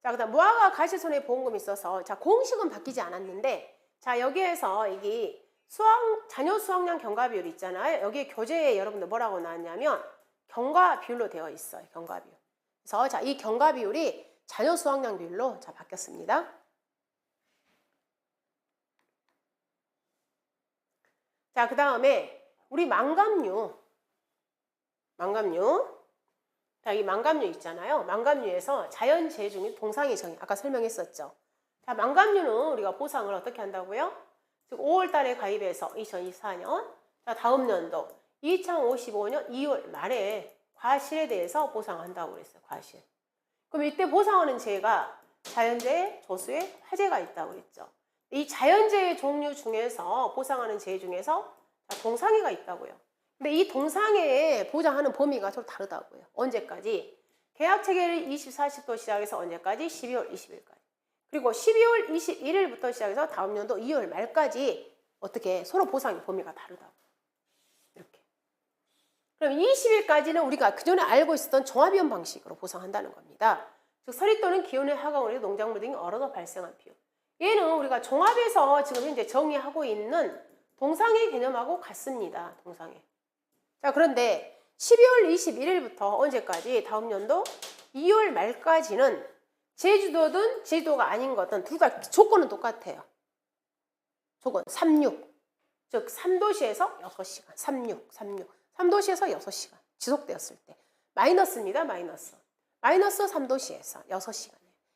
자, 그다음 무화과 과실손해보험금이 있어서 자, 공식은 바뀌지 않았는데 자, 여기에서 이게 자녀 수확량 경과 비율 있잖아요. 여기 교재에 여러분들 뭐라고 나왔냐면 경과 비율로 되어 있어요. 경과 비율. 그래서 자, 이 경과 비율이 자녀 수확량 비율로 자, 바뀌었습니다. 자, 그다음에 우리 망감류. 자, 이 망감류 있잖아요. 망감류에서 자연재해 중인 동상의 정의. 아까 설명했었죠. 자, 망감류는 우리가 보상을 어떻게 한다고요? 즉 5월 달에 가입해서 2024년. 자, 다음 연도 2055년 2월 말에 과실에 대해서 보상한다고 그랬어요. 과실. 그럼 이때 보상하는 재해가 자연재해, 조수의 화재가 있다고 그랬죠. 이 자연재해 종류 중에서 보상하는 재해 중에서 동상해가 있다고요. 근데 이 동상해에 보장하는 범위가 좀 다르다고요. 언제까지? 계약 체결일 24시부터 시작해서 언제까지? 12월 20일까지. 그리고 12월 21일부터 시작해서 다음 연도 2월 말까지 어떻게 서로 보상의 범위가 다르다고. 이렇게. 그럼 20일까지는 우리가 그전에 알고 있었던 종합위험 방식으로 보상한다는 겁니다. 즉 서리 또는 기온의 하강으로 농작물 등이 얼어서 발생한 비용. 얘는 우리가 종합에서 지금 현재 정의하고 있는 동상해 개념하고 같습니다. 동상해. 자, 그런데 12월 21일부터 언제까지? 다음 연도 2월 말까지는 제주도든 제주도가 아닌 거든 둘 다 조건은 똑같아요. 조건 36. 즉 3도시에서 6시간. 36. 3도시에서 6시간. 지속되었을 때. 마이너스입니다. 마이너스 3도시에서 6시간.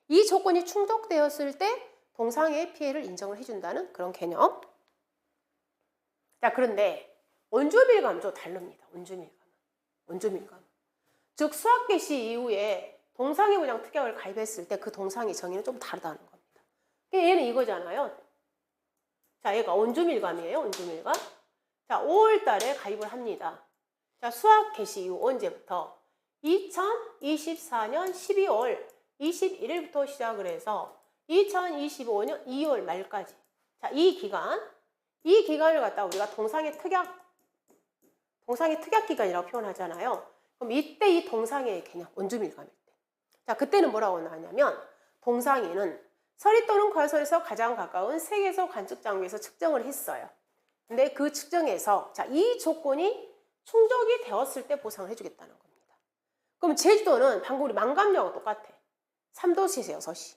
이 조건이 충족되었을 때 동상해의 피해를 인정을 해준다는 그런 개념. 자, 그런데 원주밀감은 좀 다릅니다. 원주밀감. 즉 수확 개시 이후에 동상해 보장 특약을 가입했을 때 그 동상의 정의는 좀 다르다는 겁니다. 얘는 이거잖아요. 자, 얘가 원주밀감이에요. 원주밀감. 자, 5월 달에 가입을 합니다. 자, 수확 개시 이후 언제부터? 2024년 12월 21일부터 시작을 해서 2025년 2월 말까지. 자, 이 기간을 갖다가 우리가 동상해 특약 기간이라고 표현하잖아요. 그럼 이때 이 동상해의 개념, 원주밀감일 때. 자, 그때는 뭐라고 나왔냐면 동상해는 서리 또는 과설에서 가장 가까운 세계에서 관측 장비에서 측정을 했어요. 근데 그 측정에서 자, 이 조건이 충족이 되었을 때 보상을 해주겠다는 겁니다. 그럼 제주도는 방금 우리 망감류하고 똑같아. 3도시에서 6시.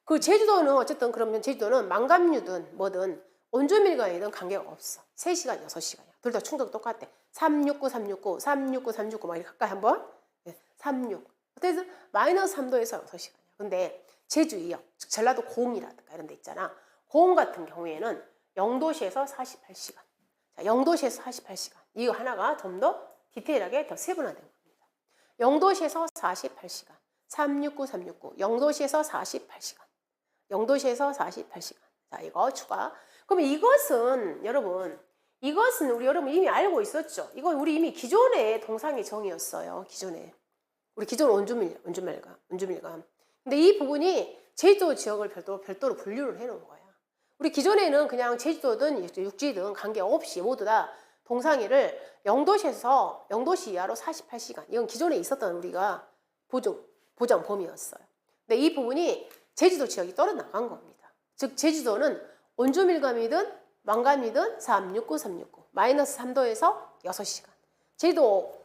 그 제주도는 어쨌든 그러면 제주도는 망감류든 뭐든 원주밀감이든 관계가 없어. 3시간, 6시간이야. 둘 다 충족이 똑같아. 369, 369, 369, 369 막 이렇게 가까이 한번. 36. 어쨌든 마이너스 3도에서 6시간이야. 근데 제주 이역, 즉 전라도 고흥이라든가 이런 데 있잖아. 고흥 같은 경우에는 영도시에서 48시간. 자, 영도시에서 48시간. 이거 하나가 좀 더 디테일하게 더 세분화된 겁니다. 영도시에서 48시간. 369, 369. 영도시에서 48시간. 영도시에서 48시간. 자, 이거 추가. 그럼 이것은 여러분 우리 여러분 이미 알고 있었죠. 이건 우리 이미 기존의 동상의 정의였어요. 우리 기존 원주밀감. 근데 이 부분이 제주도 지역을 별도로 분류를 해놓은 거야. 우리 기존에는 그냥 제주도든 육지든 관계없이 모두 다 동상해를 영도시 이하로 48시간. 이건 기존에 있었던 우리가 보장 범위였어요. 근데 이 부분이 제주도 지역이 떨어나간 겁니다. 즉 제주도는 원주밀감이든 망감이든 369, 369 마이너스 3도에서 6시간. 제주도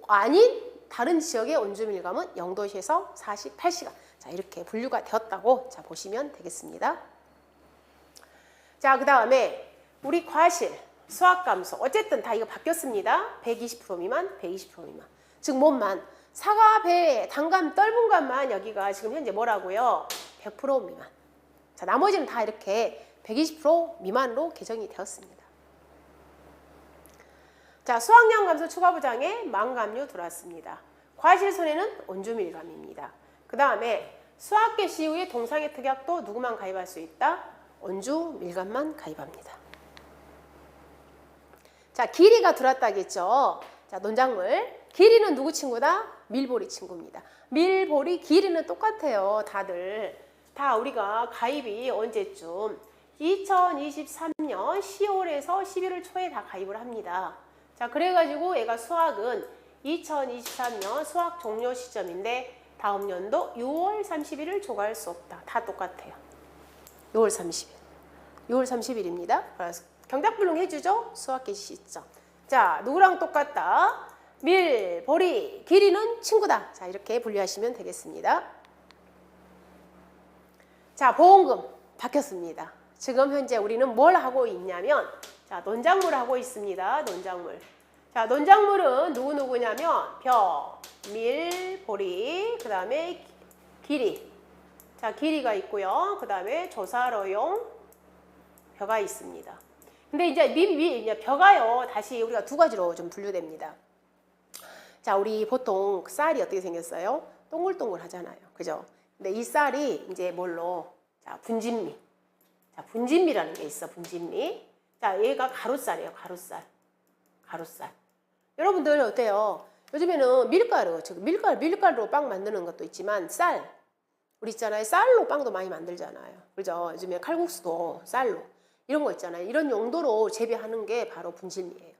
아닌 다른 지역의 원주밀감은 영도시에서 48시간. 자, 이렇게 분류가 되었다고 자, 보시면 되겠습니다. 자, 그 다음에 우리 과실, 수확감소 어쨌든 다 이거 바뀌었습니다. 120% 미만, 120% 미만. 즉 뭔만 사과, 배, 단감, 떫은감만 여기가 지금 현재 뭐라고요? 100% 미만. 자, 나머지는 다 이렇게 120% 미만으로 개정이 되었습니다. 자, 수확량 감소 추가 보장에 망감류 들어왔습니다. 과실 손해는 원주밀감입니다. 그 다음에 수확 개시 이후에 동상해 특약도 누구만 가입할 수 있다? 원주밀감만 가입합니다. 자, 길이가 들어왔다겠죠. 자, 논작물. 길이는 누구 친구다? 밀보리 친구입니다. 밀보리 길이는 똑같아요. 다들. 다 우리가 가입이 언제쯤? 2023년 10월에서 11월 초에 다 가입을 합니다. 자, 그래가지고 얘가 수확은 2023년 수확 종료 시점인데 다음 연도 6월 30일을 초과할 수 없다. 다 똑같아요. 6월 30일. 6월 30일입니다. 그래서 경작불능 해주죠? 수학계 시점. 자, 누구랑 똑같다? 밀, 보리, 길이는 친구다. 자, 이렇게 분류하시면 되겠습니다. 자, 보험금 바뀌었습니다. 지금 현재 우리는 뭘 하고 있냐면, 자, 논작물을 하고 있습니다. 논작물. 자, 논작물은 누구냐면 벼, 밀, 보리, 그 다음에 길이. 자, 길이가 있고요. 그 다음에 조사로용 벼가 있습니다. 근데 이제 벼가요, 다시 우리가 두 가지로 좀 분류됩니다. 자, 우리 보통 쌀이 어떻게 생겼어요? 동글동글 하잖아요. 그죠? 근데 이 쌀이 이제 뭘로? 자, 분진미. 자, 분진미라는 게 있어, 분진미. 자, 얘가 가루쌀이에요, 가루쌀. 가루쌀. 여러분들 어때요? 요즘에는 밀가루, 즉 밀가루로 빵 만드는 것도 있지만 쌀, 우리 있잖아요. 쌀로 빵도 많이 만들잖아요. 그죠? 요즘에 칼국수도 쌀로 이런 거 있잖아요. 이런 용도로 재배하는 게 바로 분진미예요.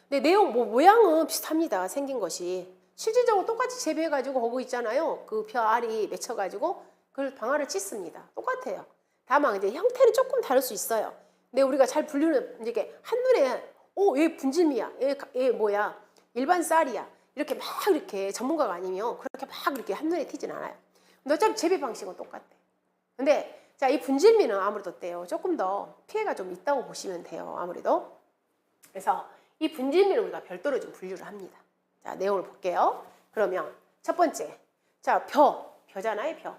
근데 내용, 모양은 비슷합니다. 생긴 것이. 실질적으로 똑같이 재배해가지고 거기 있잖아요. 그 벼 알이 맺혀가지고 그걸 방아를 찢습니다. 똑같아요. 다만 이제 형태는 조금 다를 수 있어요. 근데 우리가 잘 분류는 이렇게 한눈에 얘 분진미야. 얘 뭐야? 일반 쌀이야. 이렇게 막 이렇게 전문가가 아니면 그렇게 막 이렇게 한눈에 튀진 않아요. 근데 어차피 재배 방식은 똑같아. 근데 자, 이 분진미는 아무래도 어때요? 조금 더 피해가 좀 있다고 보시면 돼요. 아무래도. 그래서 이 분진미를 우리가 별도로 좀 분류를 합니다. 자, 내용을 볼게요. 그러면 첫 번째. 자, 벼잖아요, 벼.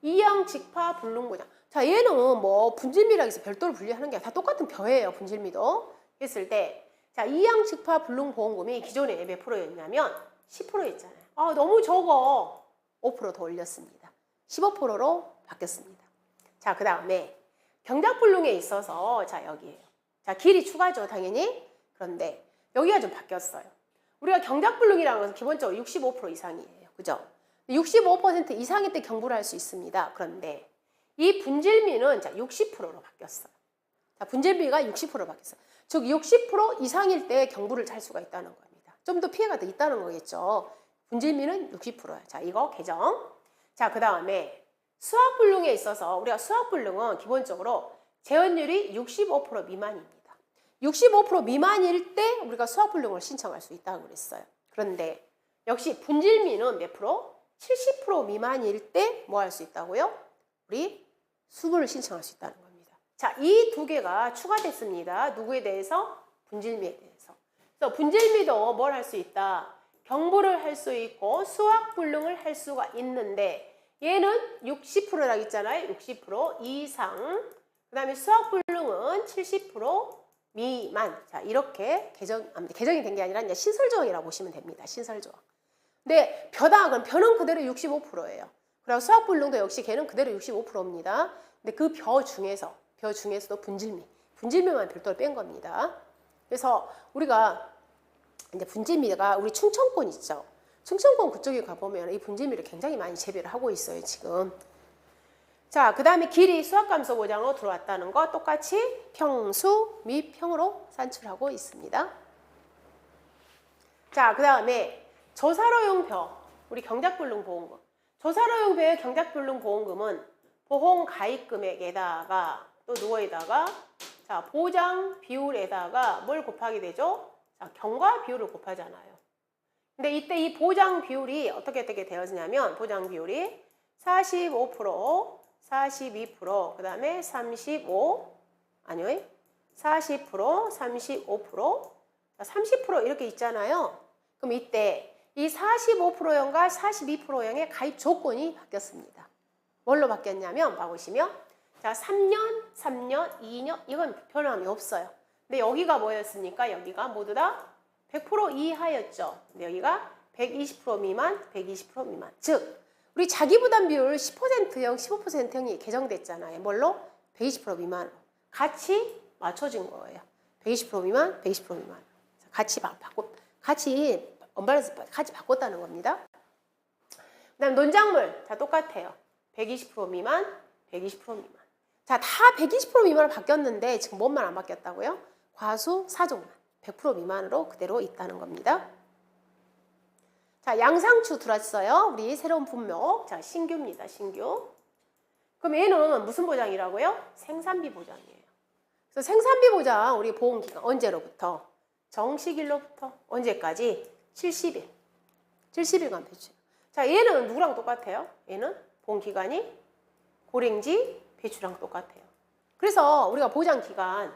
이양직파 불능고장. 자, 얘는 뭐 분진미라고 해서 별도로 분류하는 게 다 똑같은 벼예요. 분진미도. 했을 때 자, 이양직파 불능보험금이 기존에 몇 프로였냐면 10%였잖아요. 아, 너무 적어. 5% 더 올렸습니다. 15%로 바뀌었습니다. 자, 그 다음에 경작불능에 있어서 자, 여기에요. 자, 길이 추가죠, 당연히. 그런데 여기가 좀 바뀌었어요. 우리가 경작불능이라는 것은 기본적으로 65% 이상이에요. 그죠? 65% 이상일 때 경부를 할 수 있습니다. 그런데 이 분질미는 자, 60%로 바뀌었어요. 자, 분질미가 60%로 바뀌었어요. 즉 60% 이상일 때 경부를 찰 수가 있다는 겁니다. 좀 더 피해가 더 있다는 거겠죠. 분질미는 60%야. 자, 이거 개정. 자, 그 다음에 수학불능에 있어서 우리가 수학불능은 기본적으로 재원율이 65% 미만입니다. 65% 미만일 때 우리가 수학불능을 신청할 수 있다고 그랬어요. 그런데 역시 분질미는 몇 프로? 70% 미만일 때 뭐 할 수 있다고요? 우리 수분을 신청할 수 있다는 겁니다. 자, 이 두 개가 추가됐습니다. 누구에 대해서? 분질미에 대해서. 그래서 분질미도 뭘 할 수 있다? 경부를 할 수 있고 수학불능을 할 수가 있는데 얘는 60%라고 했잖아요. 60% 이상. 그 다음에 수학불능은 70% 미만. 자, 이렇게 개정이 된 게 아니라 이제 신설조항이라고 보시면 됩니다. 신설조항. 근데 그럼 벼는 그대로 65%예요. 그리고 수학불능도 역시 걔는 그대로 65%입니다. 근데 그 벼 중에서도 분질미만 별도로 뺀 겁니다. 그래서 우리가 이제 분질미가 우리 충청권 있죠. 충청권 그쪽에 가보면 이 분질미를 굉장히 많이 재배를 하고 있어요, 지금. 자, 그 다음에 길이 수학감소 보장으로 들어왔다는 거 똑같이 평수 및 평으로 산출하고 있습니다. 자, 그 다음에 조사로용 벼, 우리 경작불능 보험금. 조사로용 벼의 경작불능 보험금은 보험 가입 금액에다가 또 누구에다가 자, 보장 비율에다가 뭘 곱하게 되죠? 자, 경과 비율을 곱하잖아요. 근데 이때 이 보장 비율이 어떻게 되어지냐면 보장 비율이 45%, 42%, 그 다음에 40%, 35%, 30% 이렇게 있잖아요. 그럼 이때 이 45%형과 42%형의 가입 조건이 바뀌었습니다. 뭘로 바뀌었냐면 봐보시면 자, 3년, 2년 이건 변함이 없어요. 근데 여기가 뭐였습니까? 여기가 모두 다 100% 이하였죠. 근데 여기가 120% 미만, 120% 미만. 즉 우리 자기부담 비율 10%형, 15%형이 개정됐잖아요. 뭘로? 120% 미만으로. 같이 맞춰진 거예요. 120% 미만, 120% 미만. 같이 언밸런스 같이 바꿨다는 겁니다. 그 다음 논작물 다 똑같아요. 120% 미만, 120% 미만. 자, 다 120% 미만으로 바뀌었는데 지금 뭔만 안 바뀌었다고요? 과수, 사종만 100% 미만으로 그대로 있다는 겁니다. 자, 양상추 들었어요. 우리 새로운 분목. 자, 신규입니다. 신규. 그럼 얘는 무슨 보장이라고요? 생산비 보장이에요. 그래서 생산비 보장 우리 보험기간 언제로부터? 정식일로부터 언제까지? 70일. 70일간 배출. 자, 얘는 누구랑 똑같아요? 얘는 보험기간이 고랭지 배출랑 똑같아요. 그래서 우리가 보장기간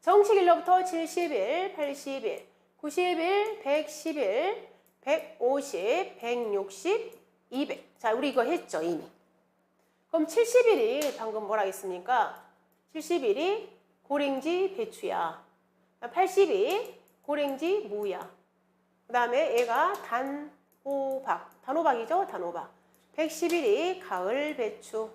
정식일로부터 70일, 80일, 90일, 110일, 150, 160, 200. 자, 우리 이거 했죠, 이미. 그럼 70일이 방금 뭐라 했습니까? 70일이 고랭지 배추야. 80이 고랭지 무야. 그 다음에 얘가 단호박. 단호박이죠, 단호박. 110일이 가을 배추.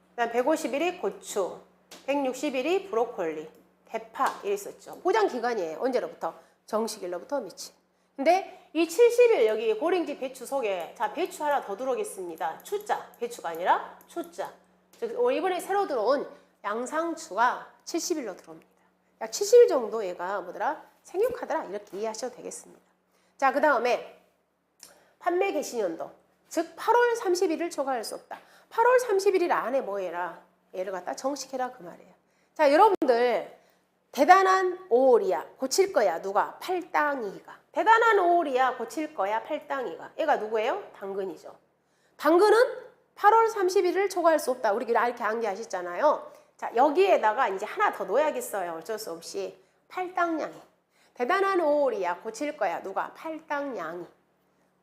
그 다음 150일이 고추. 160일이 브로콜리. 대파 이랬었죠. 보장 기간이에요. 언제로부터? 정식일로부터 며칠. 근데 이 70일 여기 고랭지 배추 속에 자 배추 하나 더 들어오겠습니다. 추자. 배추가 아니라 추자. 이번에 새로 들어온 양상추가 70일로 들어옵니다. 약 70일 정도 얘가 뭐더라? 생육하더라. 이렇게 이해하셔도 되겠습니다. 자, 그 다음에 판매 개시년도. 즉 8월 30일을 초과할 수 없다. 8월 30일 안에 뭐 해라? 얘를 갖다 정식해라 그 말이에요. 자, 여러분들 대단한 5월이야. 고칠 거야. 누가? 팔당이가. 대단한 5월이야. 고칠 거야. 팔당이가. 얘가 누구예요? 당근이죠. 당근은 8월 30일을 초과할 수 없다. 우리 이렇게 암기하셨잖아요. 자, 여기에다가 이제 하나 더 넣어야겠어요. 어쩔 수 없이. 팔당냥이. 대단한 5월이야. 고칠 거야. 누가? 팔당냥이.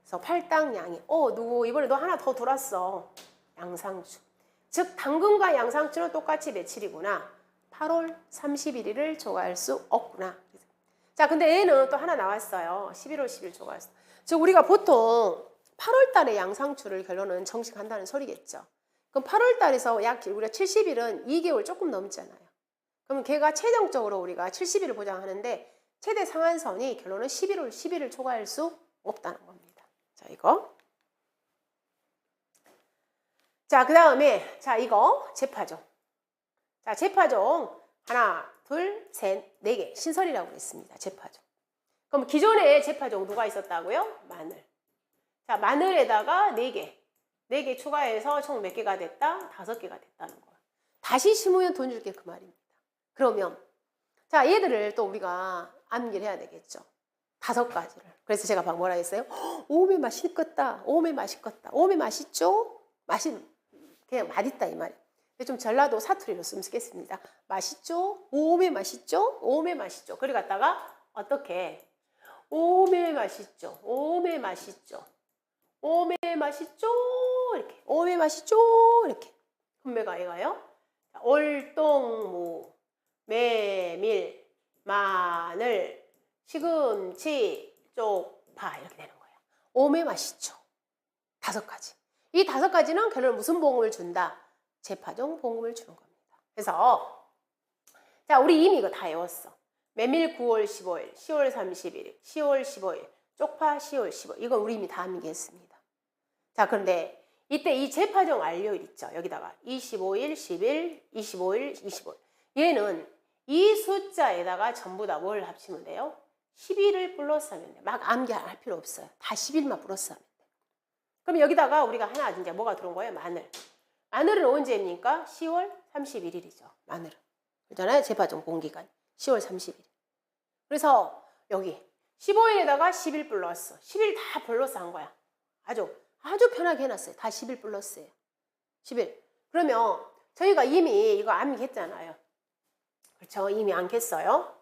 그래서 팔당냥이. 누구? 이번에 너 하나 더 들었어. 양상추. 즉 당근과 양상추는 똑같이 며칠이구나. 8월 31일을 초과할 수 없구나. 자, 근데 얘는 또 하나 나왔어요. 11월 10일 초과할 수. 즉 우리가 보통 8월 달에 양상추를 결론은 정식한다는 소리겠죠. 그럼 8월 달에서 약 우리가 70일은 2개월 조금 넘잖아요. 그럼 걔가 최종적으로 우리가 70일을 보장하는데 최대 상한선이 결론은 11월 10일을 초과할 수 없다는 겁니다. 자, 이거. 자, 그 다음에 자, 이거 재파종. 자, 재파종 하나, 둘, 셋, 네 개 신설이라고 했습니다. 재파종. 그럼 기존에 재파종 누가 있었다고요? 마늘. 자, 마늘에다가 네 개 추가해서 총 몇 개가 됐다? 5개가 됐다는 거야. 다시 심으면 돈 줄게 그 말입니다. 그러면 자, 얘들을 또 우리가 암기를 해야 되겠죠. 5가지를. 그래서 제가 막 뭐라 했어요? 오메 맛있겠다. 오메 맛있겠다. 오메 맛있죠? 그냥 맛있다 이 말이에요. 좀 전라도 사투리로 쓰겠습니다. 맛있죠? 오메 맛있죠? 오메 맛있죠? 그래 갖다가 어떻게? 오메 맛있죠? 오메 맛있죠? 오메 맛있죠? 이렇게. 오메 맛있죠? 이렇게. 분매가 얘가요. 올동무, 메밀, 마늘, 시금치, 쪽파 이렇게 되는 거예요. 오메 맛있죠? 5가지. 이 5가지는 결론 무슨 보험을 준다? 재파종 보험을 주는 겁니다. 그래서 자, 우리 이미 이거 다 외웠어. 메밀 9월 15일, 10월 30일, 10월 15일, 쪽파 10월 15일. 이건 우리 이미 다 암기했습니다. 자, 그런데 이때 이 재파종 완료일 있죠. 여기다가 25일, 10일, 25일, 25일. 얘는 이 숫자에다가 전부 다 뭘 합치면 돼요? 10일을 플러스하면 돼요. 막 암기할 필요 없어요. 다 10일만 플러스하면 돼요. 그럼 여기다가 우리가 하나 이제 뭐가 들어온 거예요? 마늘. 마늘은 언제입니까? 10월 31일이죠. 마늘은. 그렇잖아요. 재파종 공기간. 10월 30일. 그래서 여기 15일에다가 10일 플러스. 10일 다 플러스 한 거야. 아주 편하게 해놨어요. 다 10일 플러스예요. 10일. 그러면 저희가 이미 이거 암기했잖아요. 그렇죠? 이미 암기했어요.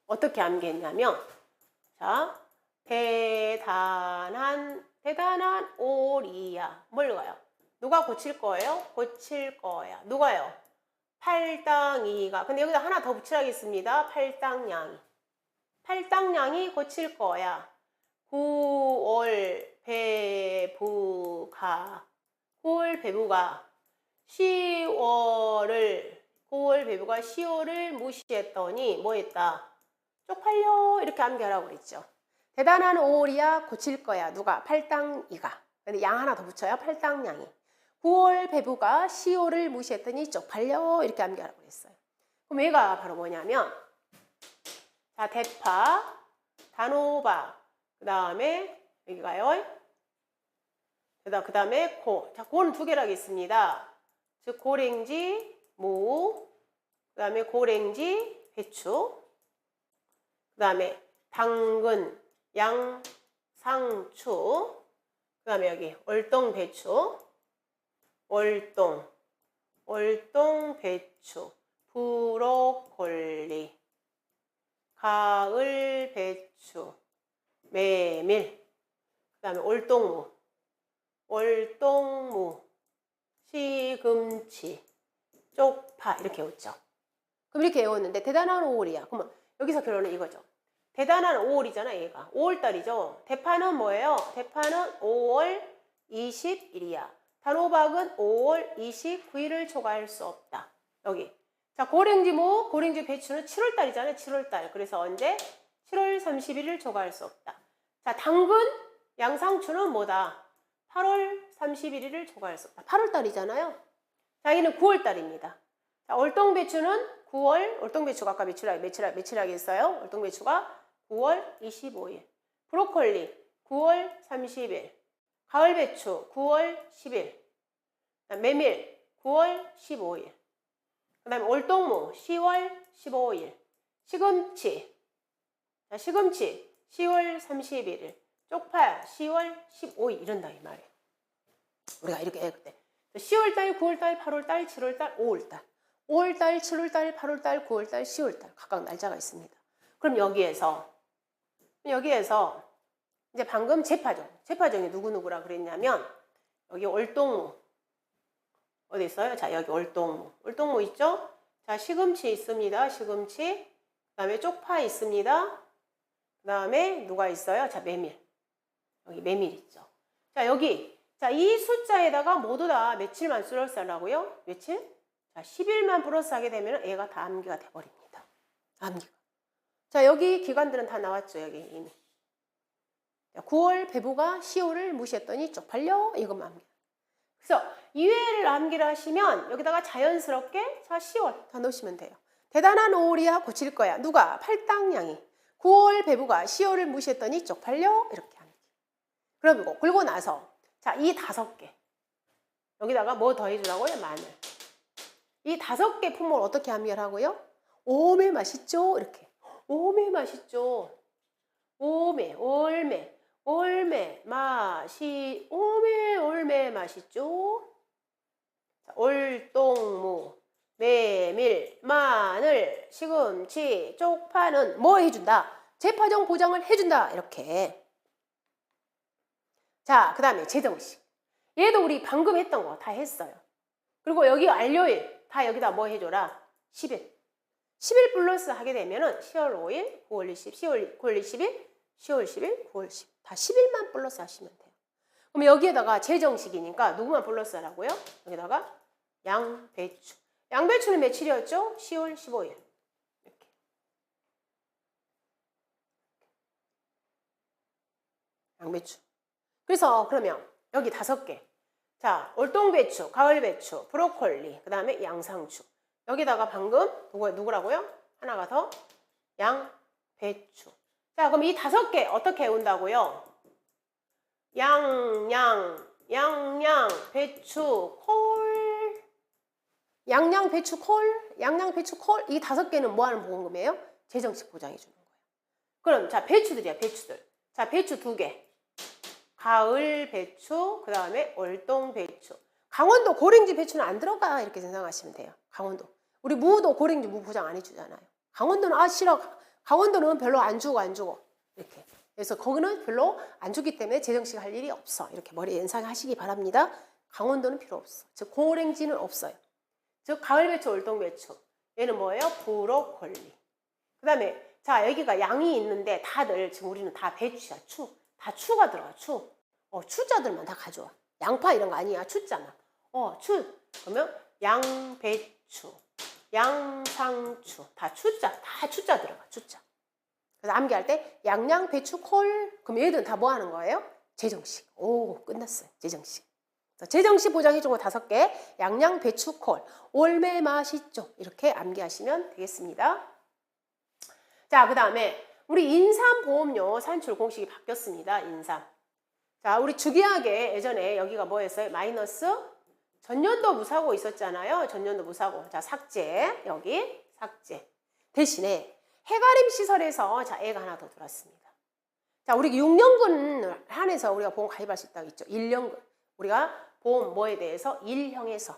어떻게 암기했냐면 자, 대단한 오리야. 뭘 가요? 누가 고칠 거예요? 고칠 거야. 누가요? 팔당이가. 근데 여기다 하나 더 붙이라겠습니다. 팔당냥이. 팔당냥이 고칠 거야. 9월 배부가. 9월 배부가 10월을 무시했더니 뭐 했다? 쪽팔려. 이렇게 암기하라고 그랬죠. 대단한 5월이야. 고칠 거야. 누가? 팔당이가. 근데 양 하나 더 붙여요. 팔당냥이. 9월 배부가 10월을 무시했더니 쪽팔려. 이렇게 암기하라고 했어요. 그럼 얘가 바로 뭐냐면 자, 대파, 단호박, 그 다음에 여기가요. 그 다음에 고. 자, 고는 두 개라고 있습니다. 즉, 고랭지, 무. 그 다음에 고랭지, 배추. 그 다음에 당근, 양, 상추. 그 다음에 여기 월동 배추. 월동 배추. 브로콜리. 가을 배추. 메밀. 그 다음에 월동무, 시금치, 쪽파 이렇게 외웠죠. 그럼 이렇게 외웠는데 대단한 5월이야. 그러면 여기서 결론은 이거죠. 대단한 5월이잖아 얘가. 5월달이죠. 대파는 뭐예요? 대파는 5월 20일이야. 단호박은 5월 29일을 초과할 수 없다. 여기. 자, 고랭지무, 고랭지 배추는 7월달이잖아요. 7월달. 그래서 언제? 7월 31일을 초과할 수 없다. 자, 당근, 양상추는 뭐다? 8월 31일을 초과할 수 없다. 8월달이잖아요. 자, 여기는 9월달입니다. 자, 월동배추는 9월, 월동배추가 아까 며칠하게 했어요? 월동배추가 9월 25일. 브로콜리 9월 30일. 가을배추 9월 10일. 메밀 9월 15일. 그 다음에 월동무 10월 15일. 시금치. 자, 시금치 10월 31일. 쪽파 10월 15일 이런다 이 말이에요. 우리가 이렇게 해 그때 10월달, 9월달, 8월달, 7월달, 5월달 5월달, 7월달, 8월달, 9월달, 10월달 각각 날짜가 있습니다. 그럼 여기에서 이제 방금 재파종이 누구누구라 그랬냐면 여기 월동무 어디 있어요? 자, 여기 월동무 있죠? 자, 시금치 있습니다. 시금치. 그 다음에 쪽파 있습니다. 그 다음에 누가 있어요? 자, 메밀. 여기 메밀 있죠. 자, 여기. 자, 이 숫자에다가 모두 다 며칠만 플러스 하라고요? 며칠? 자, 10일만 플러스 하게 되면 얘가 다 암기가 돼버립니다. 암기가. 자, 여기 기간들은 다 나왔죠. 여기 이미. 자, 9월 배부가 10월을 무시했더니 쪽팔려. 이것만 암기. 그래서 2회를 암기를 하시면 여기다가 자연스럽게 자, 10월 다 넣으시면 돼요. 대단한 5월이야 고칠 거야. 누가? 팔당량이. 9월 배부가 10월을 무시했더니 쪽팔려. 이렇게 암기. 그리고 나서 자, 이 5개. 여기다가 뭐 더해주라고요? 마늘. 이 5개 품목을 어떻게 암기를 하고요? 오메 맛있죠? 이렇게. 오메 맛있죠? 오메, 올메 맛있죠? 자, 월동무, 메밀, 마늘, 시금치, 쪽파는 뭐 해준다? 재파종 보장을 해준다. 이렇게. 자, 그 다음에 제정식. 얘도 우리 방금 했던 거 다 했어요. 그리고 여기 완료일 다 여기다 뭐 해줘라? 10일. 10일 플러스 하게 되면은 10월 5일, 9월 20, 9월 20일, 10월 10일, 9월 10일. 다 10일만 플러스 하시면 돼요. 그럼 여기에다가 제정식이니까 누구만 플러스 하라고요? 여기다가 양배추. 양배추는 며칠이었죠? 10월 15일. 이렇게. 양배추. 그래서 그러면 여기 5개. 자, 월동배추, 가을배추, 브로콜리, 그 다음에 양상추. 여기다가 방금 누구라고요? 하나가 더 양배추. 자, 그럼 이 5개 어떻게 외운다고요? 배추, 콜. 배추, 콜. 이 5개는 뭐 하는 보험금이에요? 재정식 보장해 주는 거예요. 그럼 자, 배추들이야, 배추들. 자, 배추 2개. 가을 배추, 그 다음에 월동 배추. 강원도 고랭지 배추는 안 들어가 이렇게 생각하시면 돼요. 강원도. 우리 무도 고랭지 무 보장 안 해주잖아요. 강원도는 싫어. 강원도는 별로 안 주고 이렇게. 그래서 거기는 별로 안 주기 때문에 재정식 할 일이 없어. 이렇게 머리에 연상하시기 바랍니다. 강원도는 필요 없어. 즉 고랭지는 없어요. 즉 가을 배추, 월동 배추. 얘는 뭐예요? 브로콜리. 그 다음에 자, 여기가 양이 있는데 다들 지금 우리는 다 배추야. 다 추가 들어가. 추자들만 다 가져와. 양파 이런 거 아니야. 추자만. 그러면 양배추, 양상추 다 추자 들어가. 추자. 그래서 암기할 때 양배추, 콜. 그럼 얘들은 다 뭐 하는 거예요? 재정식. 오, 끝났어요. 재정식. 재정식 보장해준 거 5개. 양배추, 콜. 올매 맛있죠. 이렇게 암기하시면 되겠습니다. 자, 그 다음에 우리 인삼보험료 산출 공식이 바뀌었습니다. 인삼. 자, 우리 주계약에 예전에 여기가 뭐였어요? 마이너스 전년도 무사고 있었잖아요. 전년도 무사고. 자, 삭제. 여기 삭제. 대신에 해가림 시설에서 자, 애가 하나 더 들어왔습니다. 자, 우리 6년근 한해서 우리가 보험 가입할 수 있다고 했죠. 1년근. 우리가 보험 뭐에 대해서 1형에서.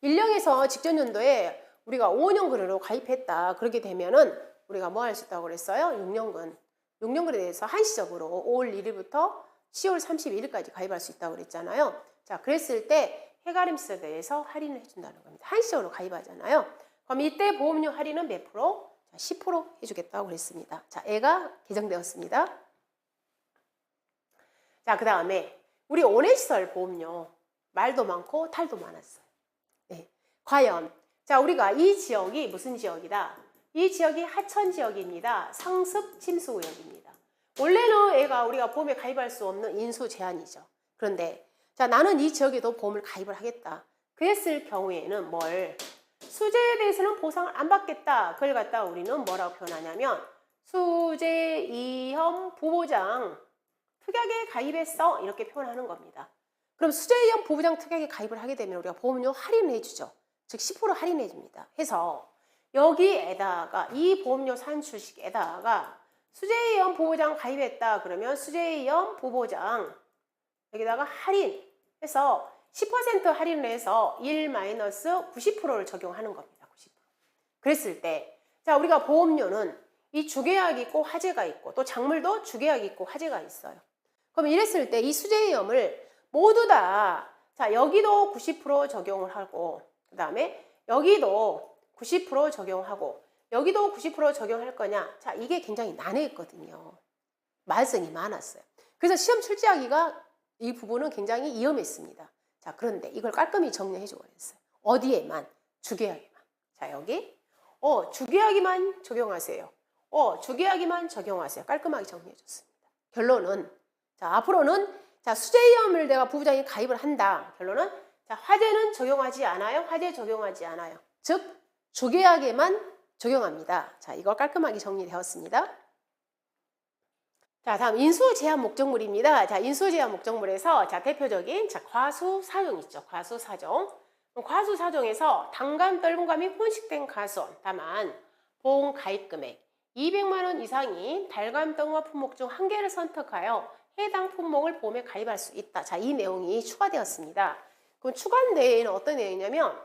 1형에서 직전 연도에 우리가 5년근으로 가입했다. 그렇게 되면은 우리가 뭐 할 수 있다고 그랬어요? 6년근. 6년근에 대해서 한시적으로 5월 1일부터 10월 31일까지 가입할 수 있다고 그랬잖아요. 자, 그랬을 때 해가림세에 대해서 할인을 해준다는 겁니다. 한시적으로 가입하잖아요. 그럼 이때 보험료 할인은 몇 프로? 자, 10% 해주겠다고 그랬습니다. 자, 애가 개정되었습니다. 자, 그 다음에 우리 온해시설 보험료 말도 많고 탈도 많았어요. 네. 과연 자, 우리가 이 지역이 무슨 지역이다? 이 지역이 하천 지역입니다. 상습 침수구역입니다. 원래는 애가 우리가 보험에 가입할 수 없는 인수 제한이죠. 그런데 자, 나는 이 지역에도 보험을 가입을 하겠다. 그랬을 경우에는 뭘? 수재에 대해서는 보상을 안 받겠다. 그걸 갖다 우리는 뭐라고 표현하냐면 수재 이험 부보장 특약에 가입했어. 이렇게 표현하는 겁니다. 그럼 수재 이험 부보장 특약에 가입을 하게 되면 우리가 보험료 할인을 해주죠. 즉 10% 할인해 줍니다. 해서 여기에다가 이 보험료 산출식에다가 수재이험 보보장 가입했다. 그러면 수재이험 보보장 여기다가 할인해서 10% 할인을 해서 1-90%를 적용하는 겁니다. 90%. 그랬을 때 자, 우리가 보험료는 이 주계약이 있고 화재가 있고 또 작물도 주계약이 있고 화재가 있어요. 그럼 이랬을 때 이 수재이험을 모두 다 자, 여기도 90% 적용을 하고 그 다음에 여기도 90% 적용하고 여기도 90% 적용할 거냐? 자, 이게 굉장히 난해했거든요. 말썽이 많았어요. 그래서 시험 출제하기가 이 부분은 굉장히 위험했습니다. 자, 그런데 이걸 깔끔히 정리해 주고 그랬어요. 어디에만? 주계약에만. 자, 여기 주계약에만 적용하세요. 주계약에만 적용하세요. 깔끔하게 정리해 줬습니다. 결론은 자, 앞으로는 자, 수재위험을 내가 부부장이 가입을 한다. 결론은 자, 화재는 적용하지 않아요. 화재 적용하지 않아요. 즉 주계약에만 적용합니다. 자, 이거 깔끔하게 정리되었습니다. 자, 다음 인수제한 목적물입니다. 자, 인수제한 목적물에서 자, 대표적인 자, 과수사정 있죠. 과수사정. 과수사정에서 단감, 떫은감이 혼식된 과수원. 다만 보험 가입 금액 200만 원 이상인 달감, 떫은감 품목 중 한 개를 선택하여 해당 품목을 보험에 가입할 수 있다. 자, 이 내용이 추가되었습니다. 그럼 추가한 내용은 어떤 내용이냐면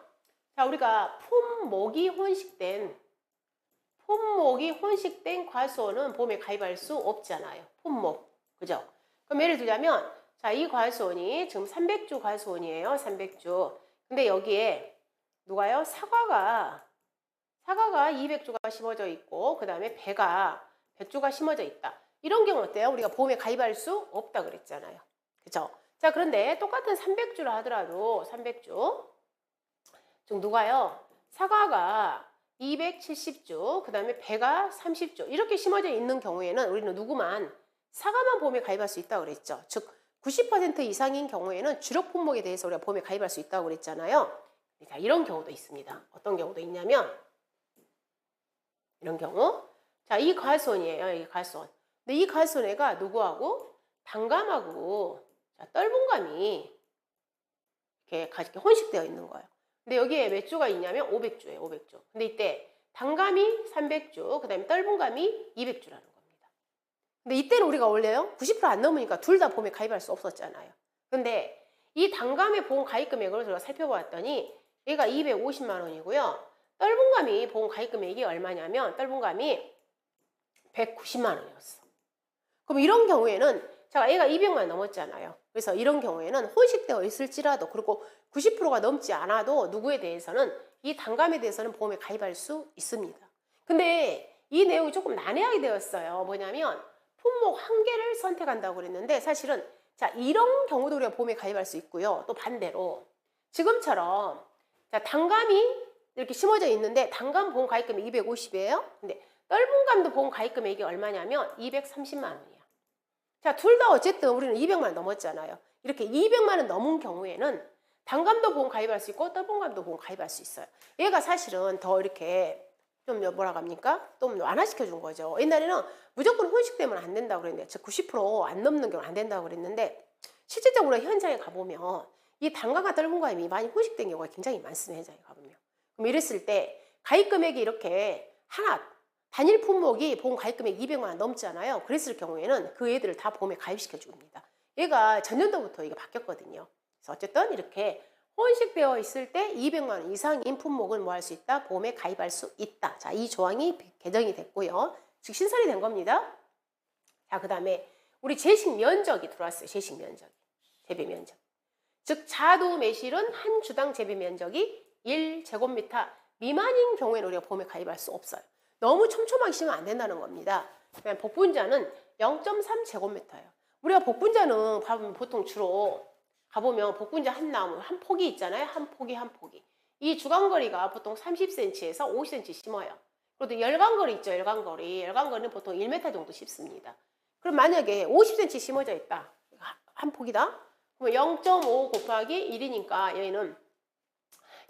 자, 우리가 품목이 혼식된 과수원은 보험에 가입할 수 없잖아요. 품목. 그죠? 그럼 예를 들자면 자, 이 과수원이 지금 300주 과수원이에요. 300주. 근데 여기에 누가요? 사과가 200주가 심어져 있고 그다음에 배가 100주가 심어져 있다. 이런 경우 어때요? 우리가 보험에 가입할 수 없다 그랬잖아요. 그죠? 자, 그런데 똑같은 300주를 하더라도 300주 즉 누가요? 사과가 270주, 그 다음에 배가 30주 이렇게 심어져 있는 경우에는 우리는 누구만 사과만 보험에 가입할 수 있다고 그랬죠. 즉 90% 이상인 경우에는 주력 품목에 대해서 우리가 보험에 가입할 수 있다고 그랬잖아요. 자, 이런 경우도 있습니다. 어떤 경우도 있냐면 이런 경우 자, 이 과수원이에요. 이 과수원. 근데 이 과수원애가 누구하고 단감하고 자, 떫은감이 이렇게 혼식되어 있는 거예요. 근데 여기에 몇 주가 있냐면 500주예요. 500주. 근데 이때 단감이 300주, 그 다음에 떫은감이 200주라는 겁니다. 근데 이때는 우리가 원래요 90% 안 넘으니까 둘 다 보험에 가입할 수 없었잖아요. 근데 이 단감의 보험 가입 금액을 제가 살펴보았더니 얘가 250만 원이고요. 떫은감이 보험 가입 금액이 얼마냐면 떫은감이 190만 원이었어. 그럼 이런 경우에는 자, 얘가 200만 원 넘었잖아요. 그래서 이런 경우에는 혼식되어 있을지라도 그리고 90%가 넘지 않아도 누구에 대해서는 이 단감에 대해서는 보험에 가입할 수 있습니다. 근데 이 내용이 조금 난해하게 되었어요. 뭐냐면 품목 한 개를 선택한다고 그랬는데 사실은 자, 이런 경우도 우리가 보험에 가입할 수 있고요. 또 반대로 지금처럼 자, 단감이 이렇게 심어져 있는데 단감 보험 가입 금액이 250이에요. 근데 떫은감도 보험 가입 금액이 얼마냐면 230만 원이야. 자, 둘 다 어쨌든 우리는 200만 원 넘었잖아요. 이렇게 200만 원 넘은 경우에는 단감도 보험 가입할 수 있고 떫은감도 보험 가입할 수 있어요. 얘가 사실은 더 이렇게 좀 뭐라고 합니까? 좀 완화시켜 준 거죠. 옛날에는 무조건 혼식되면 안 된다고 그랬는데 즉 90% 안 넘는 경우는 안 된다고 그랬는데 실질적으로 현장에 가보면 이 단가가 떫은 과임이 많이 혼식된 경우가 굉장히 많습니다. 현장에 가보면. 그럼 이랬을 때 가입 금액이 이렇게 하나 단일 품목이 보험 가입 금액 200만 원 넘잖아요. 그랬을 경우에는 그 애들을 다 보험에 가입시켜 줍니다. 얘가 전년도부터 이게 바뀌었거든요. 그래서 어쨌든 이렇게 혼식되어 있을 때 200만 원 이상인 품목은 뭐 할 수 있다? 보험에 가입할 수 있다. 자, 이 조항이 개정이 됐고요. 즉 신설이 된 겁니다. 자, 그 다음에 우리 제식 면적이 들어왔어요. 제식 면적, 재배 면적. 즉 자두 매실은 한 주당 재배 면적이 1제곱미터 미만인 경우에는 우리가 보험에 가입할 수 없어요. 너무 촘촘하게 심으면 안 된다는 겁니다. 그냥 복분자는 0.3제곱미터예요. 우리가 복분자는 보통 주로 가보면 복분자 한 나무 한 폭이 있잖아요. 한 폭이 한 폭이. 이 주간거리가 보통 30cm에서 50cm 심어요. 그리고 열간거리 있죠. 열간거리는 보통 1m 정도 심습니다. 그럼 만약에 50cm 심어져 있다. 한 폭이다. 그럼 0.5 곱하기 1이니까 얘는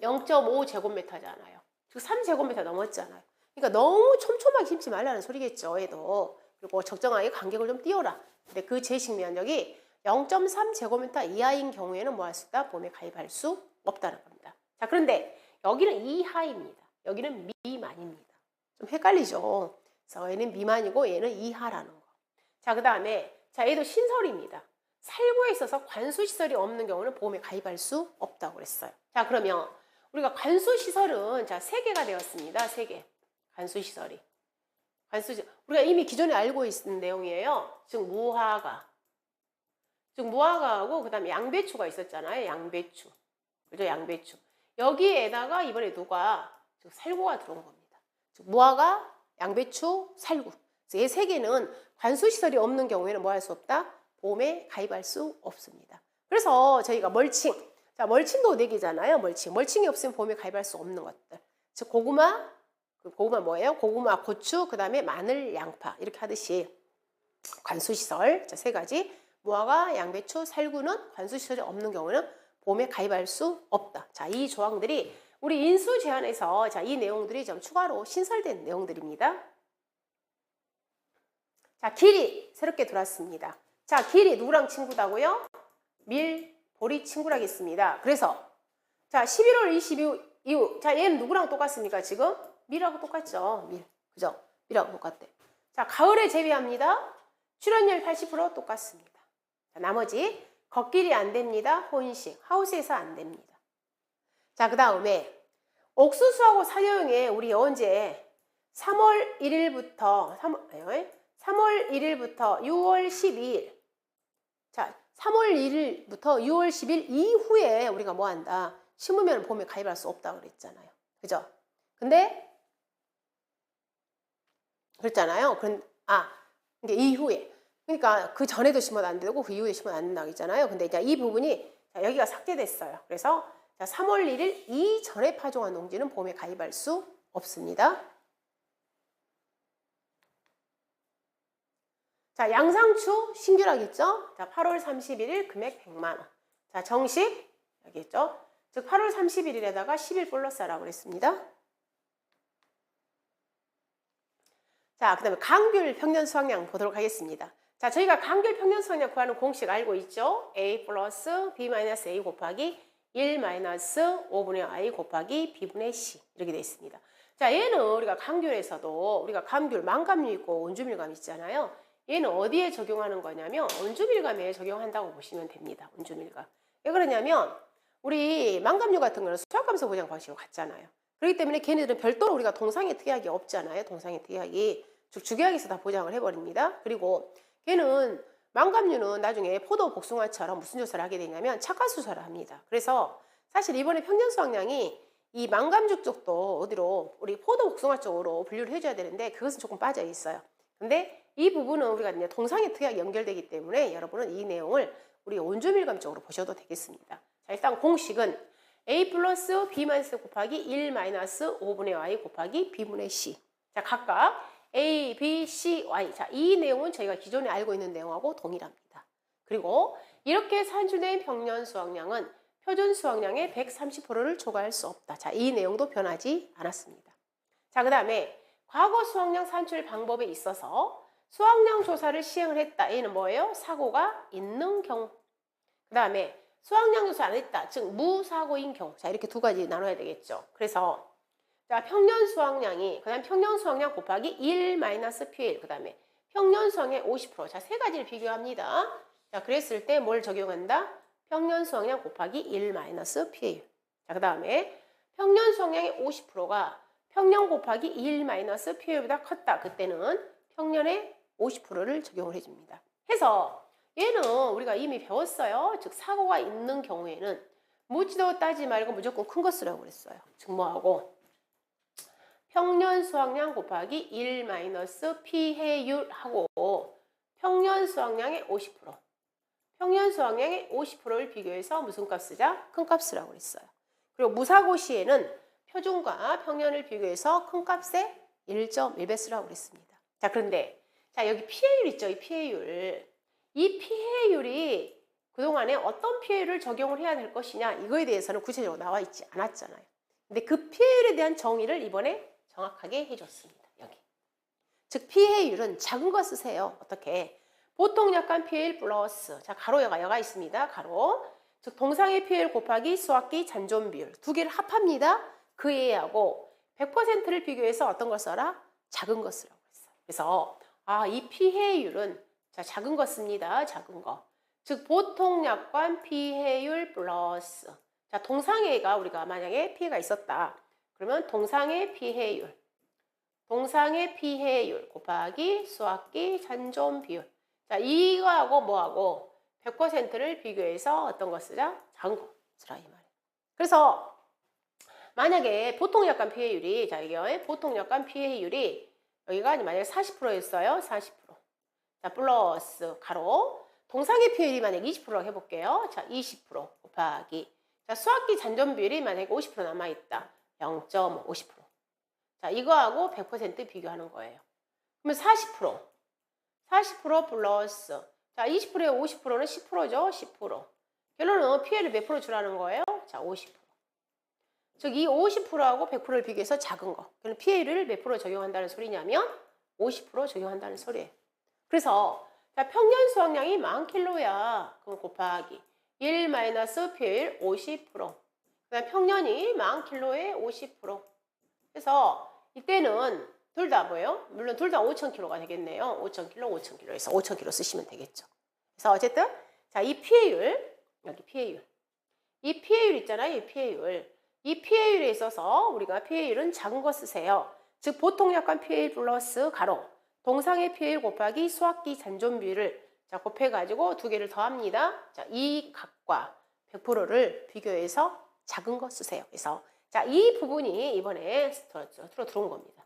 0.5제곱미터잖아요. 즉 3제곱미터 넘었잖아요. 그러니까 너무 촘촘하게 심지 말라는 소리겠죠. 얘도. 그리고 적정하게 간격을 좀 띄워라. 근데 그 제식 면적이 0.3제곱미터 이하인 경우에는 뭐 할 수 있다? 보험에 가입할 수 없다는 겁니다. 자, 그런데 여기는 이하입니다. 여기는 미만입니다. 좀 헷갈리죠. 그래서 얘는 미만이고 얘는 이하라는 거. 자, 그 다음에 자, 얘도 신설입니다. 살구에 있어서 관수시설이 없는 경우는 보험에 가입할 수 없다고 그랬어요. 자, 그러면 우리가 관수시설은 자, 3개가 되었습니다. 3개. 관수시설이. 우리가 이미 기존에 알고 있는 내용이에요. 즉 무화과하고 그 다음에 양배추가 있었잖아요. 양배추. 그죠? 양배추. 여기에다가 이번에 즉 살구가 들어온 겁니다. 즉 무화과, 양배추, 살구. 이 3개는 관수시설이 없는 경우에는 뭐 할 수 없다? 보험에 가입할 수 없습니다. 그래서 저희가 멀칭. 자, 멀칭도 4개잖아요. 멀칭이 없으면 보험에 가입할 수 없는 것들. 즉 고구마 뭐예요? 고구마, 고추, 그 다음에 마늘, 양파 이렇게 하듯이 관수시설 자, 3가지 무화과, 양배추, 살구는 관수시설이 없는 경우는 보험에 가입할 수 없다. 자, 이 조항들이 우리 인수 제한에서 자, 이 내용들이 좀 추가로 신설된 내용들입니다. 자, 길이 새롭게 들어왔습니다. 자, 길이 누구랑 친구다고요? 밀, 보리 친구라겠습니다. 그래서 자, 11월 22일 이후 자, 얘는 누구랑 똑같습니까? 지금 밀하고 똑같죠. 밀. 그죠? 밀하고 똑같대. 자, 가을에 재배합니다. 출연율 80% 똑같습니다. 자, 나머지 걷길이 안 됩니다. 혼식. 하우스에서 안 됩니다. 자, 그 다음에 옥수수하고 사료용에 우리 언제 3월 1일부터 6월 12일 자, 3월 1일부터 6월 10일 이후에 우리가 뭐 한다? 심으면 보험에 가입할 수 없다고 그랬잖아요. 그죠? 근데 그랬잖아요. 이게 이후에. 그러니까 그 전에도 심어도 안 되고 그 이후에 심어도 안 된다고 했잖아요. 근데 이제 이 부분이 자, 여기가 삭제됐어요. 그래서 자, 3월 1일 이전에 파종한 농지는 보험에 가입할 수 없습니다. 자, 양상추 신규라겠죠? 자, 8월 31일 금액 100만 원. 자, 정식 여기 있죠? 즉 8월 31일에다가 10일 플러스라고 그랬습니다. 자, 그 다음에 강귤 평년 수확량 보도록 하겠습니다. 자, 저희가 강귤 평년 수확량 구하는 공식 알고 있죠? A 플러스 B 마이너스 A 곱하기 1 마이너스 5분의 I 곱하기 B분의 C 이렇게 되어 있습니다. 자, 얘는 우리가 강귤에서도 우리가 감귤, 망감류 있고 원주밀감 있잖아요. 얘는 어디에 적용하는 거냐면 원주밀감에 적용한다고 보시면 됩니다. 원주밀감. 왜 그러냐면 우리 망감류 같은 거는 수확감소 보장 방식으로 같잖아요. 그렇기 때문에 걔네들은 별도로 우리가 동상의 특약이 없잖아요. 동상의 특약이. 즉 주계약에서 다 보장을 해버립니다. 그리고 걔는 망감류는 나중에 포도 복숭아처럼 무슨 조사를 하게 되냐면 착화수사를 합니다. 그래서 사실 이번에 평년 수확량이 이 망감죽 쪽도 어디로 우리 포도 복숭아 쪽으로 분류를 해줘야 되는데 그것은 조금 빠져 있어요. 근데 이 부분은 우리가 이제 동상의 특약이 연결되기 때문에 여러분은 이 내용을 우리 원주밀감 쪽으로 보셔도 되겠습니다. 자, 일단 공식은 A 플러스 B 마이너스 곱하기 1 마이너스 5분의 Y 곱하기 B분의 C. 자, 각각 A, B, C, Y. 자, 이 내용은 저희가 기존에 알고 있는 내용하고 동일합니다. 그리고 이렇게 산출된 평년 수확량은 표준 수확량의 130%를 초과할 수 없다. 자, 이 내용도 변하지 않았습니다. 자, 그 다음에 과거 수확량 산출 방법에 있어서 수확량 조사를 시행을 했다. 얘는 뭐예요? 사고가 있는 경우. 그 다음에 수학량 조사 안 했다. 즉 무사고인 경우. 자, 이렇게 두 가지 나눠야 되겠죠. 그래서 자, 평년 수학량이 그 다음 평년 수학량 곱하기 1 마이너스 P1 그 다음에 평년 수학량 50%. 자, 세 가지를 비교합니다. 자, 그랬을 때 뭘 적용한다? 평년 수학량 곱하기 1 마이너스 P1. 자, 그 다음에 평년 수학량의 50%가 평년 곱하기 1 마이너스 P1보다 컸다. 그때는 평년의 50%를 적용을 해줍니다. 해서 얘는 우리가 이미 배웠어요. 즉 사고가 있는 경우에는 묻지도 따지지 말고 무조건 큰 거 쓰라고 그랬어요. 즉 뭐하고 평년 수학량 곱하기 1 마이너스 피해율하고 평년 수학량의 50% 평년 수학량의 50%를 비교해서 무슨 값 쓰자? 큰 값 쓰라고 그랬어요. 그리고 무사고 시에는 표준과 평년을 비교해서 큰 값에 1.1배 쓰라고 그랬습니다. 자, 그런데 자, 여기 피해율 있죠? 이 피해율. 이 피해율이 그동안에 어떤 피해율을 적용을 해야 될 것이냐 이거에 대해서는 구체적으로 나와 있지 않았잖아요. 근데 그 피해율에 대한 정의를 이번에 정확하게 해줬습니다. 여기. 즉 피해율은 작은 거 쓰세요. 어떻게? 보통 약관 피해율 플러스 자 가로 여가 있습니다. 가로. 즉 동상의 피해율 곱하기 수학기 잔존 비율 두 개를 합합니다. 그 예하고 100%를 비교해서 어떤 걸 써라? 작은 거 쓰라고 했어요. 그래서 이 피해율은 자 작은 거 씁니다. 작은 거. 즉 보통 약관 피해율 플러스 자 동상해가 우리가 만약에 피해가 있었다. 그러면 동상의 피해율 곱하기 수학기 잔존 비율 자 이거하고 뭐하고 100%를 비교해서 어떤 거 쓰자? 작은 거 쓰라 이 말이에요. 그래서 만약에 보통 약관 피해율이 자 이게 보통 약관 피해율이 여기가 만약에 40%였어요. 40%. 자 플러스 가로 동상의 피해율이 만약에 20%라고 해볼게요. 자 20% 곱하기 자 수학기 잔존 비율이 만약에 50% 남아있다. 0.50%. 자 이거하고 100% 비교하는 거예요. 그러면 40% 플러스 자 20%에 50%는 10%죠. 10%. 결론은 피해를 몇 프로 주라는 거예요? 자 50%. 즉 이 50%하고 100%를 비교해서 작은 거. 그럼 피해를 몇 프로 적용한다는 소리냐면 50% 적용한다는 소리예요. 그래서 자, 평년 수확량이 10,000kg야. 그럼 곱하기 1 마이너스 피해율 50%. 그다음 평년이 10,000kg에 50%. 그래서 이때는 둘 다 뭐예요? 물론 둘 다 5,000kg가 되겠네요. 5,000kg에서 5,000kg 쓰시면 되겠죠. 그래서 어쨌든 자, 이 피해율 여기 피해율. 이 피해율 있잖아요. 이 피해율. 이 피해율에 있어서 우리가 피해율은 작은 거 쓰세요. 즉 보통 약관 피해율 플러스 가로 동상의 피해율 곱하기 수학기 잔존 비율을 자 곱해가지고 두 개를 더합니다. 자, 이 값과 100%를 비교해서 작은 거 쓰세요. 그래서 자, 이 부분이 이번에 들어온 겁니다.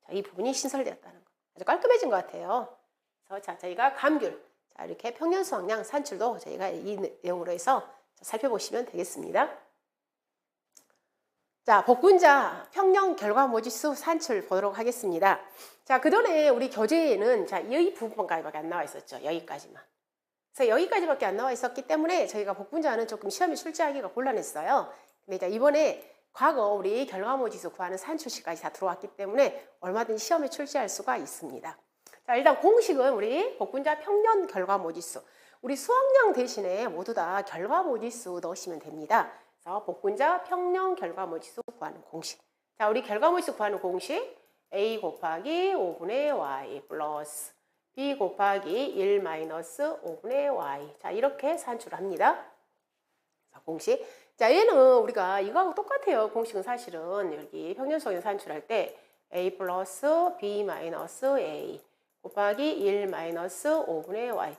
자, 이 부분이 신설되었다는 거. 아주 깔끔해진 것 같아요. 그래서 자, 저희가 감귤, 자, 이렇게 평년 수확량 산출도 저희가 이 내용으로 해서 살펴보시면 되겠습니다. 자, 복분자 평년 결과모지수 산출 보도록 하겠습니다. 자, 그전에 우리 교재에는 자, 이 부분까지밖에 안 나와 있었죠. 여기까지만. 그래서 여기까지밖에 안 나와 있었기 때문에 저희가 복분자는 조금 시험에 출제하기가 곤란했어요. 근데 이제 이번에 과거 우리 결과모지수 구하는 산출식까지 다 들어왔기 때문에 얼마든지 시험에 출제할 수가 있습니다. 자, 일단 공식은 우리 복분자 평년 결과모지수. 우리 수학량 대신에 모두 다 결과모지수 넣으시면 됩니다. 그래서 복분자 평년 결과모지수 구하는 공식. 자, 우리 결과모지수 구하는 공식 a 곱하기 5분의 y 플러스 b 곱하기 1 마이너스 5분의 y. 자, 이렇게 산출합니다. 자, 공식. 자, 얘는 우리가 이거하고 똑같아요. 공식은 사실은 여기 평년수학량 산출할 때 a 플러스 b 마이너스 a 곱하기 1 마이너스 5분의 y.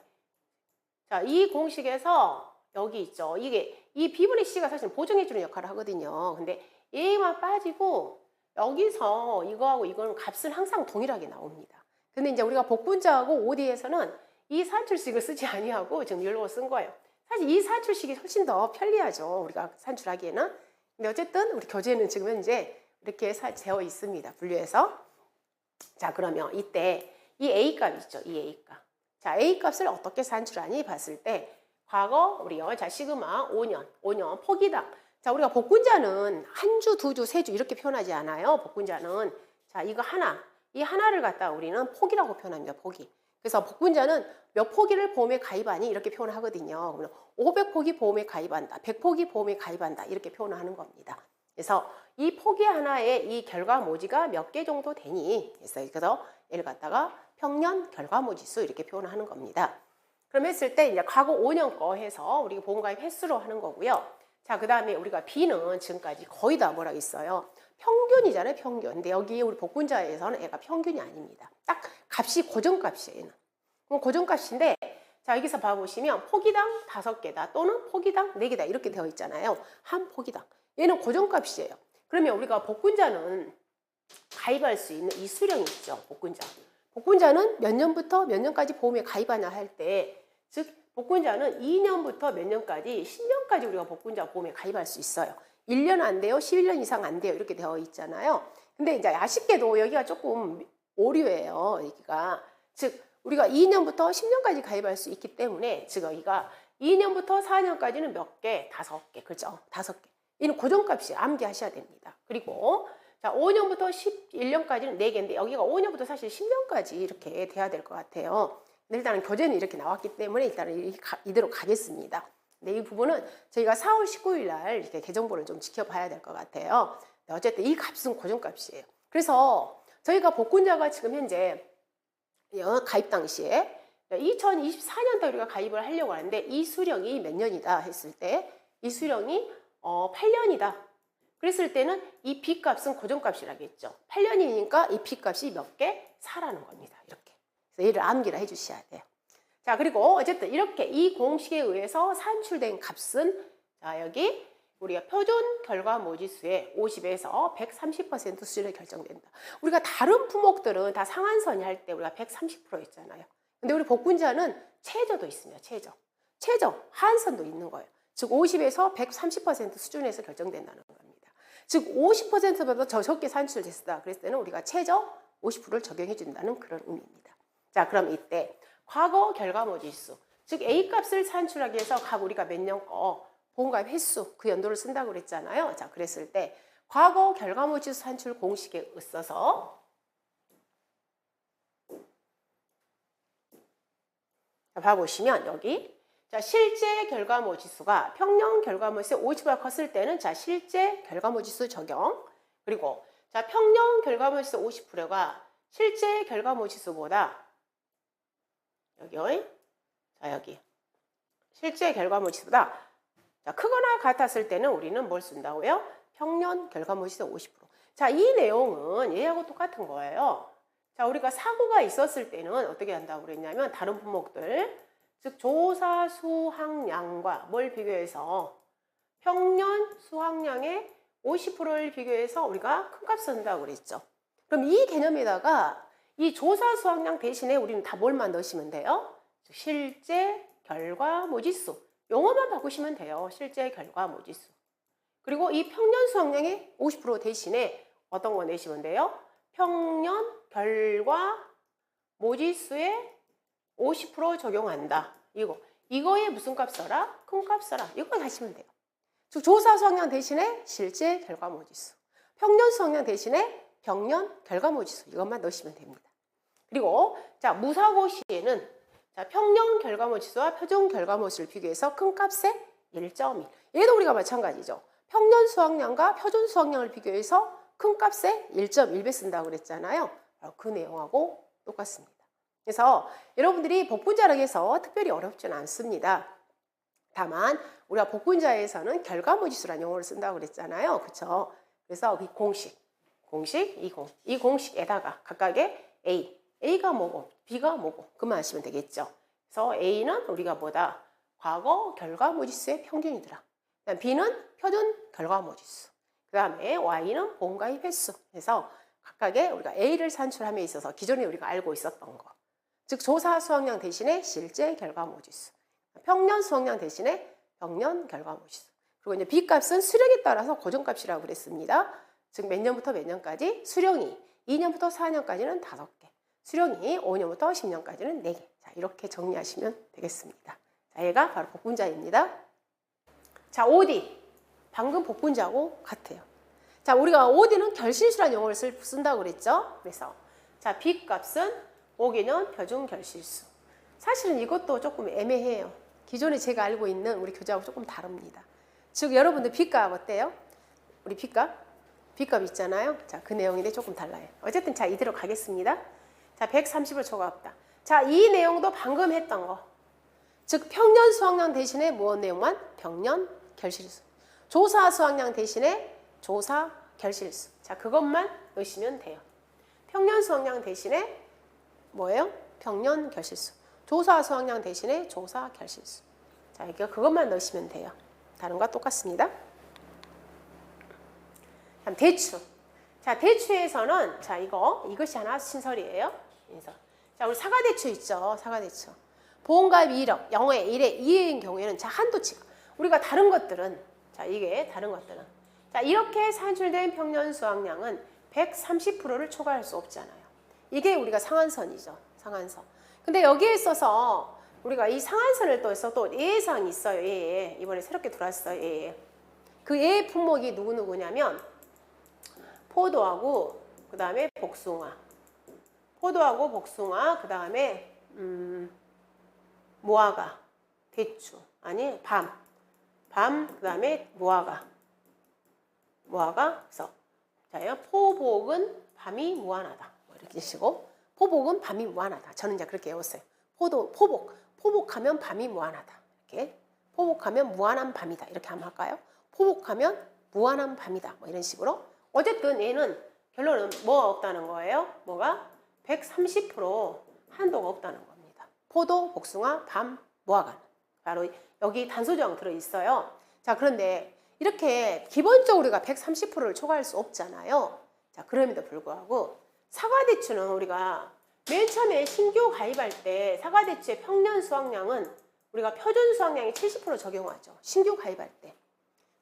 자, 이 공식에서 여기 있죠. 이 b분의 c가 사실 보정해주는 역할을 하거든요. 근데 얘만 빠지고 여기서 이거하고 이거는 값은 항상 동일하게 나옵니다. 근데 이제 우리가 복분자하고 OD에서는 이 산출식을 쓰지 아니하고 지금 이걸로 쓴 거예요. 사실 이 산출식이 훨씬 더 편리하죠. 우리가 산출하기에는. 근데 어쨌든 우리 교재는 지금 현재 이렇게 되어 있습니다. 분류해서. 자, 그러면 이때 이 A값 있죠. 이 A값. 자, A값을 어떻게 산출하니 봤을 때 과거 우리요. 자, 시그마 5년 포기당. 자, 우리가 복분자는 한 주, 두 주, 세 주 이렇게 표현하지 않아요. 복분자는 자, 이거 하나. 이 하나를 갖다 우리는 폭이라고 표현합니다. 폭이. 그래서 복분자는 몇 포기를 보험에 가입하니 이렇게 표현을 하거든요. 500포기 보험에 가입한다, 100포기 보험에 가입한다 이렇게 표현을 하는 겁니다. 그래서 이 포기 하나에 이 결과모지가 몇 개 정도 되니 그래서 얘를 갖다가 평년 결과모지수 이렇게 표현을 하는 겁니다. 그럼 했을 때 이제 과거 5년 거 해서 우리가 보험가입 횟수로 하는 거고요. 자, 그 다음에 우리가 B는 지금까지 거의 다 뭐라 했어요? 평균이잖아요, 평균. 근데 여기 우리 복분자에서는 애가 평균이 아닙니다. 딱 값이 고정값이에요, 얘는. 그럼 고정값인데, 자, 여기서 봐보시면 포기당 5개다 또는 포기당 4개다 이렇게 되어 있잖아요. 한 포기당. 얘는 고정값이에요. 그러면 우리가 복분자는 가입할 수 있는 이 수령이 있죠, 복분자. 복분자는 몇 년부터 몇 년까지 보험에 가입하냐 할 때, 즉 복분자는 2년부터 몇 년까지 10년까지 우리가 복분자 보험에 가입할 수 있어요. 1년 안 돼요, 11년 이상 안 돼요 이렇게 되어 있잖아요. 근데 이제 아쉽게도 여기가 조금 오류예요. 여기가 즉 우리가 2년부터 10년까지 가입할 수 있기 때문에 즉 여기가 2년부터 4년까지는 몇 개? 5개. 그렇죠? 5개. 이는 고정값이 암기하셔야 됩니다. 그리고 자, 5년부터 11년까지는 4개인데 여기가 5년부터 사실 10년까지 이렇게 돼야 될 것 같아요. 근데 일단은 교재는 이렇게 나왔기 때문에 일단은 이대로 가겠습니다. 근데 이 부분은 저희가 4월 19일 날 이렇게 개정본을 좀 지켜봐야 될 것 같아요. 어쨌든 이 값은 고정값이에요. 그래서 저희가 복분자가 지금 현재 가입 당시에 2024년도 우리가 가입을 하려고 하는데 이 수령이 몇 년이다 했을 때 이 수령이 8년이다. 그랬을 때는 이 B값은 고정값이라겠죠. 8년이니까 이 B값이 몇 개? 4라는 겁니다. 이렇게. 그래서 얘를 암기를 해주셔야 돼요. 자, 그리고 어쨌든 이렇게 이 공식에 의해서 산출된 값은 자, 여기 우리가 표준 결과 모지수의 50에서 130% 수준에 결정된다. 우리가 다른 품목들은 다 상한선이 할 때 우리가 130% 있잖아요. 근데 우리 복분자는 최저도 있습니다. 최저 하한선도 있는 거예요. 즉 50에서 130% 수준에서 결정된다는 겁니다. 즉 50%보다 더 적게 산출됐다. 그랬을 때는 우리가 최저 50%를 적용해 준다는 그런 의미입니다. 자, 그럼 이때 과거 결과모지수, 즉 A값을 산출하기 위해서 각 우리가 몇 년 거 보험가입 횟수 그 연도를 쓴다고 그랬잖아요. 자, 그랬을 때 과거 결과모지수 산출 공식에 있어서 자, 봐보시면 여기 자, 실제 결과모지수가 평년 결과모지수 50보다 컸을 때는 자, 실제 결과모지수 적용. 그리고 자, 평년 결과모지수 50%가 실제 결과모지수보다 여기 자, 여기 실제 결과모지수보다 자, 크거나 같았을 때는 우리는 뭘 쓴다고요? 평년 결과모지수 50%. 자, 이 내용은 얘하고 똑같은 거예요. 자, 우리가 사고가 있었을 때는 어떻게 한다고 그랬냐면 다른 품목들 즉 조사 수확량과 뭘 비교해서 평년 수확량의 50%를 비교해서 우리가 큰 값 쓴다고 그랬죠. 그럼 이 개념에다가 이 조사 수확량 대신에 우리는 다 뭘만 넣으시면 돼요? 즉 실제 결과 모지수. 용어만 바꾸시면 돼요. 실제 결과 모지수. 그리고 이 평년 수확량의 50% 대신에 어떤 거 내시면 돼요? 평년 결과 모지수의 50% 적용한다. 이거에 무슨 값 써라? 큰 값 써라. 이거 하시면 돼요. 즉 조사 수확량 대신에 실제 결과 모지수. 평년 수확량 대신에 평년 결과 모지수. 이것만 넣으시면 됩니다. 그리고 자, 무사고 시에는 자, 평년 결과 모지수와 표준 결과 모지수를 비교해서 큰 값의 1.1. 얘도 우리가 마찬가지죠. 평년 수확량과 표준 수확량을 비교해서 큰 값의 1.1배 쓴다고 그랬잖아요. 그 내용하고 똑같습니다. 그래서 여러분들이 복분자력에서 특별히 어렵지는 않습니다. 다만 우리가 복분자에서는 결과모지수라는 용어를 쓴다고 그랬잖아요. 그렇죠? 그래서 이 공식, 이 공식에다가 각각의 A가 뭐고 B가 뭐고 그만 하시면 되겠죠. 그래서 A는 우리가 뭐다? 과거 결과모지수의 평균이더라. B는 표준 결과모지수. 그 다음에 Y는 보험가입 횟수. 그래서 각각의 우리가 A를 산출함에 있어서 기존에 우리가 알고 있었던 거. 즉 조사 수확량 대신에 실제 결과모지수. 평년 수확량 대신에 평년 결과모지수. 그리고 이제 B값은 수령에 따라서 고정값이라고 그랬습니다. 즉 몇 년부터 몇 년까지? 수령이 2년부터 4년까지는 5개. 수령이 5년부터 10년까지는 4개. 자, 이렇게 정리하시면 되겠습니다. 자, 얘가 바로 복분자입니다. 자, OD. 방금 복분자하고 같아요. 자, 우리가 OD는 결실수라는 용어를 쓴다고 그랬죠? 그래서 자, B값은 5개년 표준 결실수. 사실은 이것도 조금 애매해요. 기존에 제가 알고 있는 우리 교재하고 조금 다릅니다. 즉 여러분들 B값 어때요? 우리 B값? B값 있잖아요. 자, 그 내용인데 조금 달라요. 어쨌든 자, 이대로 가겠습니다. 자, 130을 초과합다. 자, 이 내용도 방금 했던 거. 즉 평년 수확량 대신에 무엇 내용만? 평년 결실수. 조사 수확량 대신에 조사 결실수. 자, 그것만 넣으시면 돼요. 평년 수확량 대신에 뭐예요? 평년 결실수. 조사 수확량 대신에 조사 결실수. 자, 이거 그것만 넣으시면 돼요. 다른 거와 똑같습니다. 다음 대추. 자, 대추에서는 자, 이것이 하나 신설이에요. 신설. 자, 우리 사과대추 있죠. 사과대추. 보험가입 2억, 0회, 1회, 2회인 경우에는 자, 한도치가 우리가 다른 것들은 자, 이게 다른 것들은 자, 이렇게 산출된 평년 수확량은 130%를 초과할 수 없잖아요. 이게 우리가 상한선이죠. 상한선. 근데 여기에 있어서 우리가 이 상한선을 또 해서 또 예상이 있어요. 예. 이번에 새롭게 들어왔어요. 예. 그 예 품목이 누구냐면 포도하고 그 다음에 복숭아. 포도하고 복숭아 그 다음에 무화과, 대추, 아니 밤, 그 다음에 무화과, 그래서 자요 포복은 밤이 무한하다. 뭐 이렇게 쓰시고 포복은 밤이 무한하다. 저는 이제 그렇게 외웠어요. 포복하면 밤이 무한하다. 이렇게 포복하면 무한한 밤이다. 이렇게 한번 할까요? 포복하면 무한한 밤이다. 뭐 이런 식으로. 어쨌든 얘는 결론은 뭐가 없다는 거예요? 뭐가? 130% 한도가 없다는 겁니다. 포도, 복숭아, 밤, 무화과는. 바로 여기 단소조항 들어있어요. 자, 그런데 이렇게 기본적으로 우리가 130%를 초과할 수 없잖아요. 자, 그럼에도 불구하고 사과대추는 우리가 맨 처음에 신규 가입할 때 사과대추의 평년 수확량은 우리가 표준 수확량이 70% 적용하죠. 신규 가입할 때.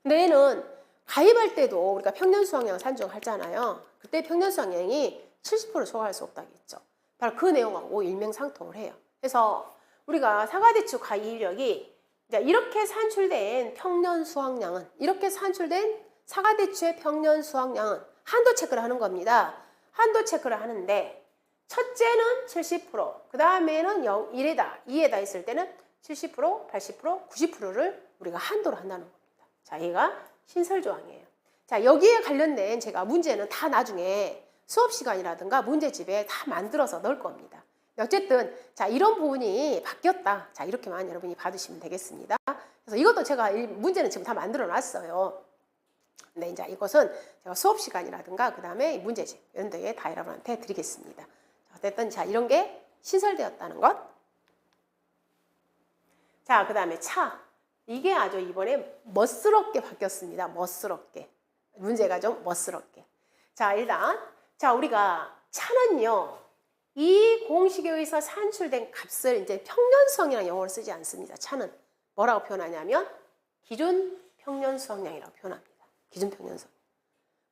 근데 얘는 가입할 때도 우리가 평년 수확량 산정하잖아요. 그때 평년 수확량이 70% 초과할 수 없다고 했죠. 바로 그 내용하고 일맥상통을 해요. 그래서 우리가 사과대추 가입력이 이렇게 산출된 평년 수확량은 이렇게 산출된 사과대추의 평년 수확량은 한도 체크를 하는 겁니다. 한도 체크를 하는데 첫째는 70%, 그 다음에는 1에다, 2에다 했을 때는 70%, 80%, 90%를 우리가 한도로 한다는 겁니다. 자, 얘가 신설조항이에요. 자, 여기에 관련된 제가 문제는 다 나중에 수업 시간이라든가 문제집에 다 만들어서 넣을 겁니다. 어쨌든 자, 이런 부분이 바뀌었다. 자, 이렇게만 여러분이 봐주시면 되겠습니다. 그래서 이것도 제가 문제는 지금 다 만들어 놨어요. 근데 이제 이것은 제가 수업 시간이라든가 그 다음에 문제집 이런 데에 다 여러분한테 드리겠습니다. 어쨌든 자, 이런 게 신설되었다는 것. 자, 그 다음에 차. 이게 아주 이번에 멋스럽게 바뀌었습니다. 멋스럽게. 문제가 좀 멋스럽게. 자, 일단 자, 우리가 차는요. 이 공식에 의해서 산출된 값을 이제 평년수확량이라는 용어를 쓰지 않습니다. 차는 뭐라고 표현하냐면 기준 평년수확량이라고 표현합니다. 기준 평년수확량.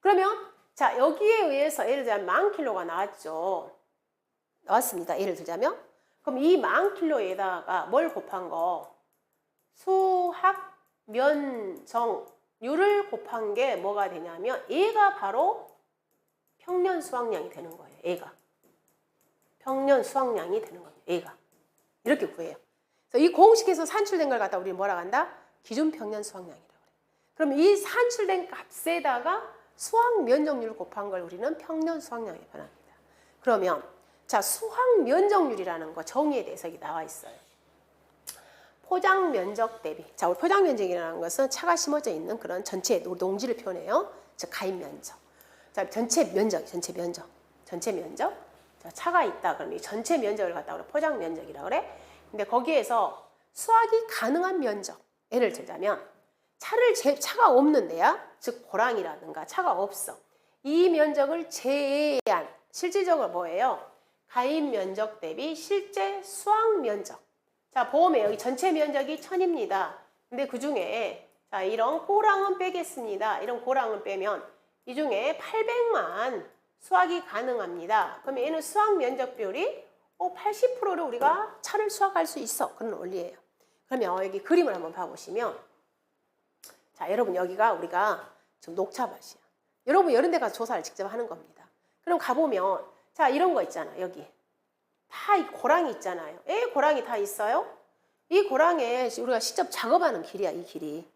그러면 자, 여기에 의해서 예를 들자면 10,000kg가 나왔죠. 나왔습니다. 예를 들자면 그럼 이 10,000kg에다가 뭘 곱한 거? 수학 면정률을 곱한 게 뭐가 되냐면 얘가 바로 평년 수확량이 되는 거예요. 얘가 평년 수확량이 되는 겁니다. 얘가 이렇게 구해요. 그래서 이 공식에서 산출된 걸 갖다 우리 뭐라고 한다? 기준 평년 수확량이라고 해요. 그럼 이 산출된 값에다가 수확 면적률을 곱한 걸 우리는 평년 수확량에 변합니다. 그러면 자, 수확 면적률이라는 거 정의에 대해서 여기 나와 있어요. 포장 면적 대비. 자, 우리 포장 면적이라는 것은 차가 심어져 있는 그런 전체 농지를 표현해요. 즉 가입 면적. 자, 전체 면적. 자, 차가 있다. 그러면 이 전체 면적을 갖다 우리 포장 면적이라고 그래. 근데 거기에서 수확이 가능한 면적. 예를 들자면 차가 없는 데야. 즉 고랑이라든가 차가 없어. 이 면적을 제외한 실질적으로 뭐예요? 가입 면적 대비 실제 수확 면적. 자, 보험에 여기 전체 면적이 1000입니다. 근데 그 중에 자, 이런 고랑은 빼겠습니다. 이런 고랑은 빼면 이 중에 800만 수확이 가능합니다. 그러면 얘는 수확 면적 비율이 80%를 우리가 차를 수확할 수 있어. 그런 원리예요. 그러면 여기 그림을 한번 봐보시면 자, 여러분 여기가 우리가 지금 녹차밭이야. 여러분 이런 데 가서 조사를 직접 하는 겁니다. 그럼 가보면 자, 이런 거 있잖아. 여기 다 이 고랑이 있잖아요. 고랑이 다 있어요. 이 고랑에 우리가 직접 작업하는 길이야, 이 길이.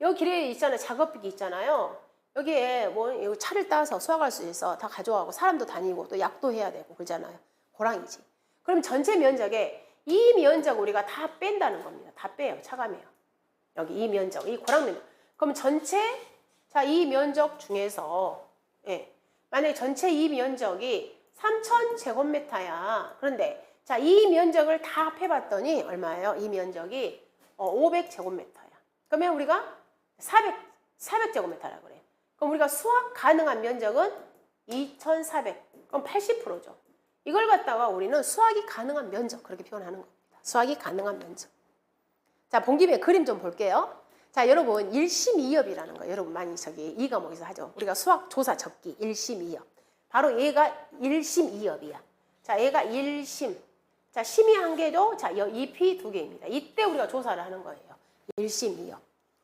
여기 길에 있잖아요. 작업기 있잖아요. 여기에 뭐 차를 따서 수확할 수 있어. 다 가져가고 사람도 다니고 또 약도 해야 되고 그러잖아요. 고랑이지. 그럼 전체 면적에 이 면적 우리가 다 뺀다는 겁니다. 다 빼요. 차감해요. 여기 이 면적, 이 고랑 면적. 그럼 전체 자, 이 면적 중에서 만약에 전체 이 면적이 3,000제곱미터야. 그런데 자, 이 면적을 다 합해봤더니 얼마예요? 이 면적이 500제곱미터야. 그러면 우리가 400제곱미터라 그래요. 그럼 우리가 수확 가능한 면적은 2,400. 그럼 80%죠. 이걸 갖다가 우리는 수확이 가능한 면적 그렇게 표현하는 겁니다. 수확이 가능한 면적. 자, 본 김에 그림 좀 볼게요. 자, 여러분 1심 2업이라는 거 여러분 많이 저기 이 과목에서 하죠. 우리가 수학 조사 적기 1심 2업. 바로 얘가 1심 2업이야. 자, 얘가 1심. 자, 심의 한 개도 자, 잎이 두 개입니다. 이때 우리가 조사를 하는 거예요. 1심 2업.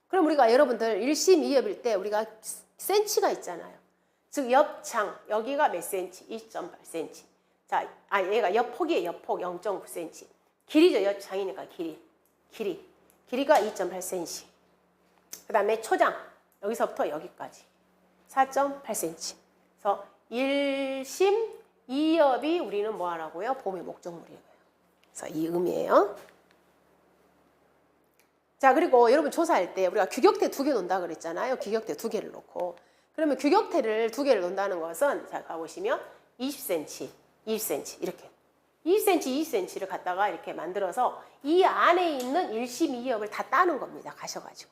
그럼 우리가 여러분들 1심 2업일 때 우리가 센치가 있잖아요. 즉 옆창 여기가 몇 센치? 2.8cm. 자, 얘가 옆폭이에요. 옆폭 0.9cm. 길이죠. 옆창이니까 길이가 2.8cm. 그 다음에 초장 여기서부터 여기까지 4.8cm. 그래서 1심 2업이 우리는 뭐 하라고요? 봄의 목적물이에요. 그래서 이 의미예요. 자, 그리고 여러분 조사할 때 우리가 규격태 2개 놓는다 그랬잖아요. 규격태 2개를 놓고. 그러면 규격태를 2개를 놓는다는 것은 자, 가보시면 20cm, 20cm 이렇게 20cm, 20cm를 갖다가 이렇게 만들어서 이 안에 있는 1심 2업을 다 따는 겁니다. 가셔가지고.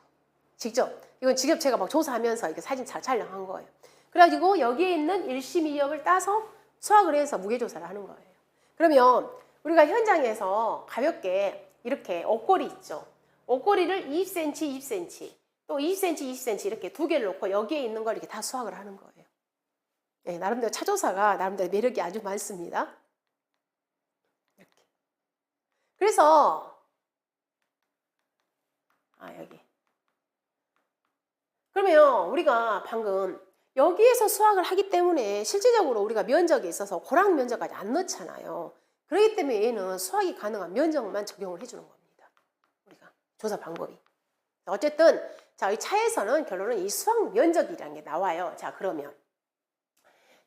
직접. 이건 직접 제가 막 조사하면서 이렇게 사진 잘 촬영한 거예요. 그래가지고 여기에 있는 1심 2업을 따서 수확을 해서 무게조사를 하는 거예요. 그러면 우리가 현장에서 가볍게 이렇게 옷걸이 있죠. 옷걸이를 20cm, 20cm, 또 20cm, 20cm 이렇게 2개를 놓고 여기에 있는 걸 이렇게 다 수확을 하는 거예요. 네, 나름대로 차조사가 나름대로 매력이 아주 많습니다. 이렇게. 그래서 여기. 그러면 우리가 방금 여기에서 수확을 하기 때문에 실질적으로 우리가 면적에 있어서 고랑 면적까지 안 넣잖아요. 그렇기 때문에 얘는 수확이 가능한 면적만 적용을 해주는 겁니다. 우리가 조사 방법이. 어쨌든 자, 이 차에서는 결론은 이 수확 면적이라는 게 나와요. 자, 그러면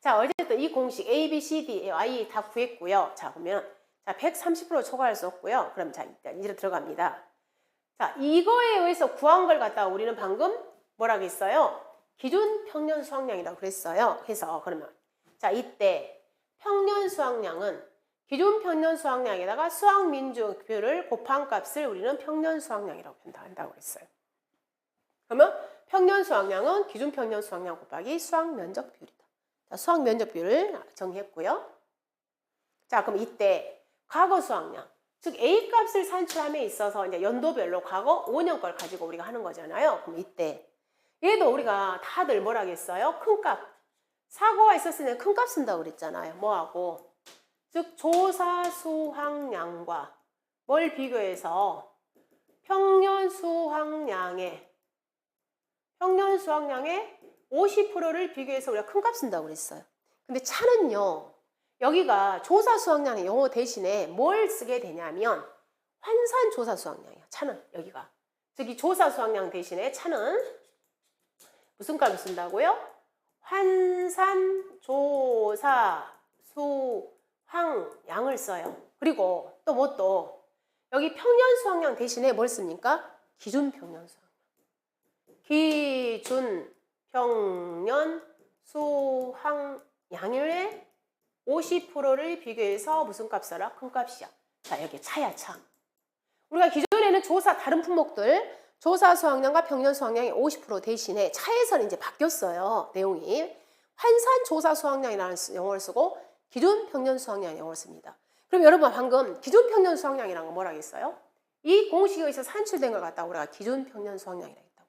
자, 어쨌든 이 공식 A, B, C, D, Y 다 구했고요. 자, 그러면 자, 130% 초과할 수 없고요. 그럼 자, 이제 들어갑니다. 자, 이거에 의해서 구한 걸 갖다가 우리는 방금 뭐라고 했어요? 기준 평년 수확량이라고 그랬어요. 그래서 그러면 자, 이때 평년 수확량은 기준 평년 수확량에다가 수확 민주율을 곱한 값을 우리는 평년 수확량이라고 한다고 그랬어요. 그러면 평년 수확량은 기준 평년 수확량 곱하기 수확 면적 비율이다. 자, 수확 면적 비율을 정했고요. 자, 그럼 이때 과거 수확량, 즉 A 값을 산출함에 있어서 이제 연도별로 과거 5년 걸 가지고 우리가 하는 거잖아요. 그럼 이때 얘도 우리가 다들 뭐라 하겠어요? 큰 값. 사고가 있었을 때 큰 값 쓴다고 그랬잖아요. 뭐하고? 즉 조사 수확량과 뭘 비교해서 평년 수확량의 50%를 비교해서 우리가 큰 값 쓴다고 그랬어요. 근데 차는요. 여기가 조사 수확량의 용어 대신에 뭘 쓰게 되냐면 환산 조사 수확량이에요. 차는 여기가. 즉 이 조사 수확량 대신에 차는 무슨 값을 쓴다고요? 환산 조사 수확량을 써요. 그리고 또 뭐 또 여기 평년 수확량 대신에 뭘 씁니까? 기준 평년 수확량. 기준 평년 수확량의 50%를 비교해서 무슨 값 써라? 큰 값이야. 자, 여기 차야, 차. 우리가 기존에는 조사 다른 품목들 조사 수확량과 평년 수확량의 50% 대신에 차에서는 이제 바뀌었어요. 내용이. 환산 조사 수확량이라는 용어를 쓰고 기준 평년 수확량 용어를 씁니다. 그럼 여러분 방금 기준 평년 수확량이라는 건 뭐라고 했어요? 이 공식에 의해서 산출된 걸 갖다가 우리가 기준 평년 수확량이라고 했다고.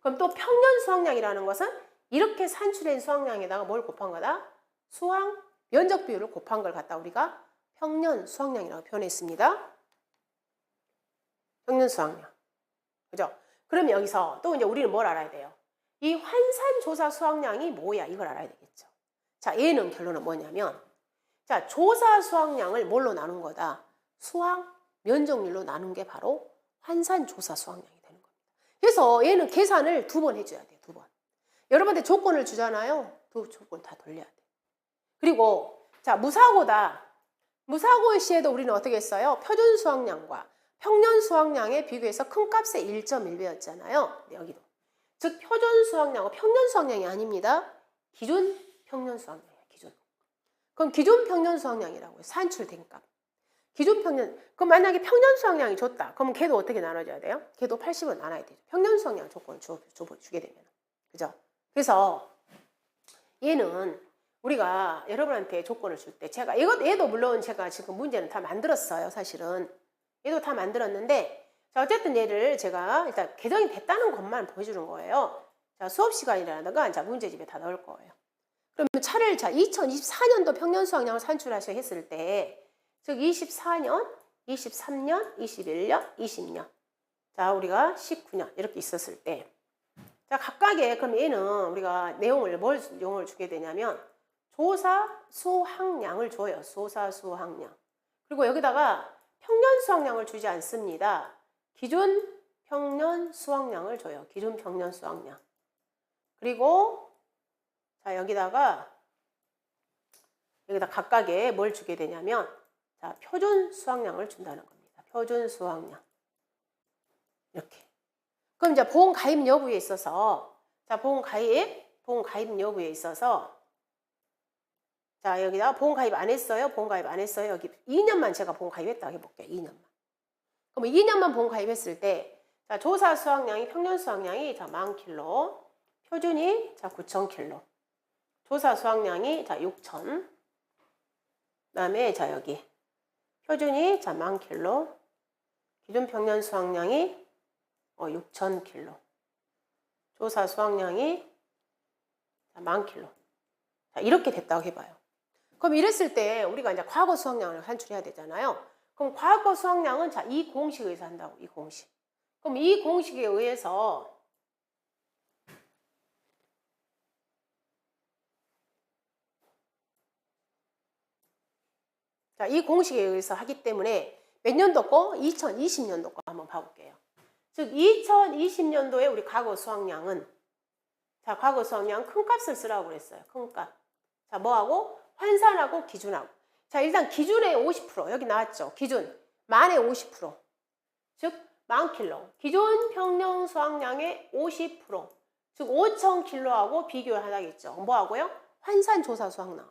그럼 또 평년 수확량이라는 것은 이렇게 산출된 수확량에다가 뭘 곱한 거다? 수확 면적 비율을 곱한 걸 갖다 우리가 평년 수확량이라고 표현했습니다. 평년 수확량. 그죠? 그럼 여기서 또 이제 우리는 뭘 알아야 돼요? 이 환산 조사 수확량이 뭐야? 이걸 알아야 되겠죠. 자, 얘는 결론은 뭐냐면 자, 조사 수확량을 뭘로 나눈 거다? 수확 면적률로 나눈 게 바로 환산 조사 수확량이 되는 겁니다. 그래서 얘는 계산을 2번 해줘야 돼요. 2번. 여러분한테 조건을 주잖아요. 두 조건 다 돌려야 돼. 그리고 자, 무사고다. 무사고의 시에도 우리는 어떻게 했어요? 표준 수확량과 평년 수확량에 비교해서 큰 값의 1.1배였잖아요. 여기도. 즉 표준 수확량과 평년 수확량이 아닙니다. 기준 평년 수확량이에요. 기준. 그럼 기준 평년 수확량이라고요. 산출된 값. 기준 평년. 그럼 만약에 평년 수확량이 좋다. 그럼 걔도 어떻게 나눠줘야 돼요? 걔도 80을 나눠야 되죠. 평년 수확량 조건을 주게 되면. 그죠? 그래서 얘는 우리가 여러분한테 조건을 줄 때 제가 얘도 물론 제가 지금 문제는 다 만들었어요. 사실은. 얘도 다 만들었는데 자, 어쨌든 얘를 제가 일단 개정이 됐다는 것만 보여주는 거예요. 자, 수업 시간이라든가 자, 문제집에 다 넣을 거예요. 그러면 차를 자, 2024년도 평년 수확량을 산출하셔 했을 때 즉 24년, 23년, 21년, 20년. 자, 우리가 19년 이렇게 있었을 때 자, 각각의 그럼 얘는 우리가 내용을 뭘 용어를 주게 되냐면 조사 수확량을 줘요. 조사 수확량. 그리고 여기다가 평년 수확량을 주지 않습니다. 기준 평년 수확량을 줘요. 기준 평년 수확량. 그리고 자, 여기다 각각의 뭘 주게 되냐면 자, 표준 수확량을 준다는 겁니다. 표준 수확량. 이렇게. 그럼 이제 보험 가입 여부에 있어서 자, 보험 가입 여부에 있어서 자, 여기다 보험 가입 안 했어요? 보험 가입 안 했어요? 여기 2년만 제가 보험 가입했다고 해볼게요. 2년만. 그럼 2년만 보험 가입했을 때 자, 조사 수확량이 평년 수확량이 자, 10,000kg, 표준이 자, 9,000kg. 조사 수확량이 자, 6,000. 그다음에 자, 여기 표준이 자, 10,000kg. 기준 평년 수확량이 6,000kg. 조사 수확량이 자, 10,000kg. 자, 이렇게 됐다고 해봐요. 그럼 이랬을 때 우리가 이제 과거 수확량을 산출해야 되잖아요. 그럼 과거 수확량은 자, 이 공식에 의해서 한다고. 이 공식. 그럼 이 공식에 의해서 자, 이 공식에 의해서 하기 때문에 몇 년도 거? 2020년도 거 한번 봐볼게요. 즉 2020년도에 우리 과거 수확량은 자, 과거 수확량 큰 값을 쓰라고 그랬어요. 큰 값. 자, 뭐하고? 환산하고 기준하고. 자, 일단 기준의 50%. 여기 나왔죠. 기준. 만의 50%. 즉, 10,000kg. 기준 평년 수확량의 50%. 즉, 5,000kg하고 비교를 하겠죠. 뭐하고요? 환산조사 수확량.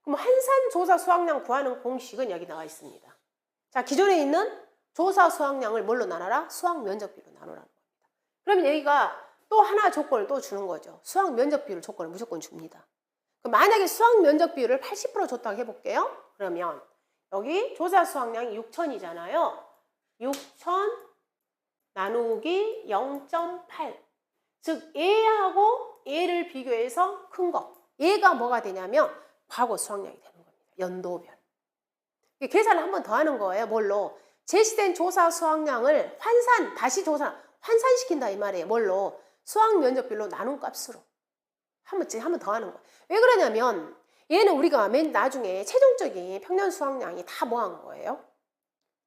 그럼 환산조사 수확량 구하는 공식은 여기 나와 있습니다. 자, 기존에 있는 조사 수확량을 뭘로 나눠라? 수확 면적비로 나누라는 겁니다. 그러면 여기가 또 하나 조건을 또 주는 거죠. 수확 면적비율 조건을 무조건 줍니다. 그럼 만약에 수확 면적비율을 80% 줬다고 해볼게요. 그러면 여기 조사 수확량이 6,000이잖아요. 6,000 나누기 0.8. 즉 얘하고 얘를 비교해서 큰 거. 얘가 뭐가 되냐면 과거 수확량이 되는 겁니다. 연도별. 계산을 한 번 더 하는 거예요. 뭘로? 제시된 조사 수확량을 환산시킨다 이 말이에요. 뭘로? 수확 면적별로 나눈 값으로. 한 번 더 하는 거예요. 왜 그러냐면 얘는 우리가 맨 나중에 최종적인 평년 수확량이 다 뭐 한 거예요?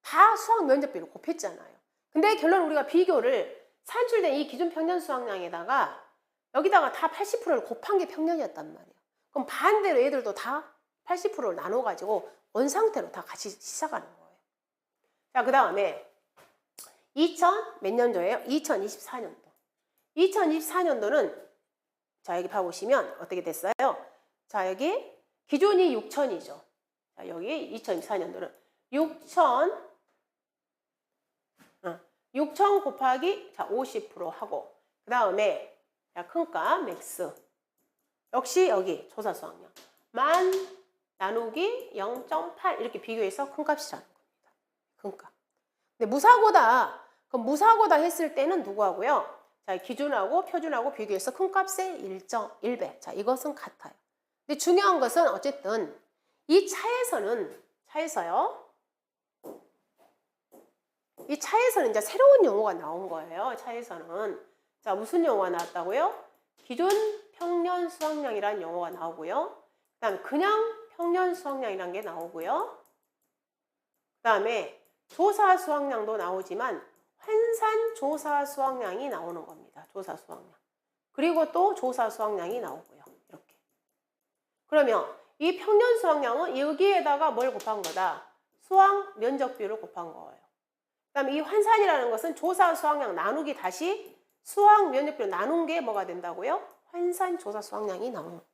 다 수확 면적별로 곱했잖아요. 근데 결론 우리가 비교를 산출된 이 기준 평년 수확량에다가 여기다가 다 80%를 곱한 게 평년이었단 말이에요. 그럼 반대로 얘들도 다 80%를 나눠가지고 원상태로 다 같이 시작하는 거예요. 자, 그 다음에 2000 몇 년도예요? 2024년도. 2024년도는 자, 여기 봐보시면 어떻게 됐어요? 자, 여기 기준이 6,000이죠. 자, 여기 2024년도는 6,000 곱하기 자, 50% 하고 그 다음에 큰값 맥스. 역시 여기 조사 수확량. 만 나누기 0.8 이렇게 비교해서 큰값이라는 겁니다. 큰값. 근데 무사고다. 그럼 무사고다 했을 때는 누구하고요? 자, 기준하고 표준하고 비교해서 큰값의 1.1배. 자, 이것은 같아요. 근데 중요한 것은 어쨌든 이 차에서요. 이 차에서는 이제 새로운 용어가 나온 거예요. 차에서는. 자, 무슨 용어가 나왔다고요? 기준 평년 수확량이라는 용어가 나오고요. 그다음 그냥 평년 수확량이라는 게 나오고요. 그 다음에 조사 수확량도 나오지만 환산 조사 수확량이 나오는 겁니다. 조사 수확량. 그리고 또 조사 수확량이 나오고요. 이렇게. 그러면 이 평년 수확량은 여기에다가 뭘 곱한 거다? 수확 면적 비율을 곱한 거예요. 그 다음에 이 환산이라는 것은 조사 수확량 나누기 다시 수확 면적 비율 나눈 게 뭐가 된다고요? 환산 조사 수확량이 나오는 겁니다.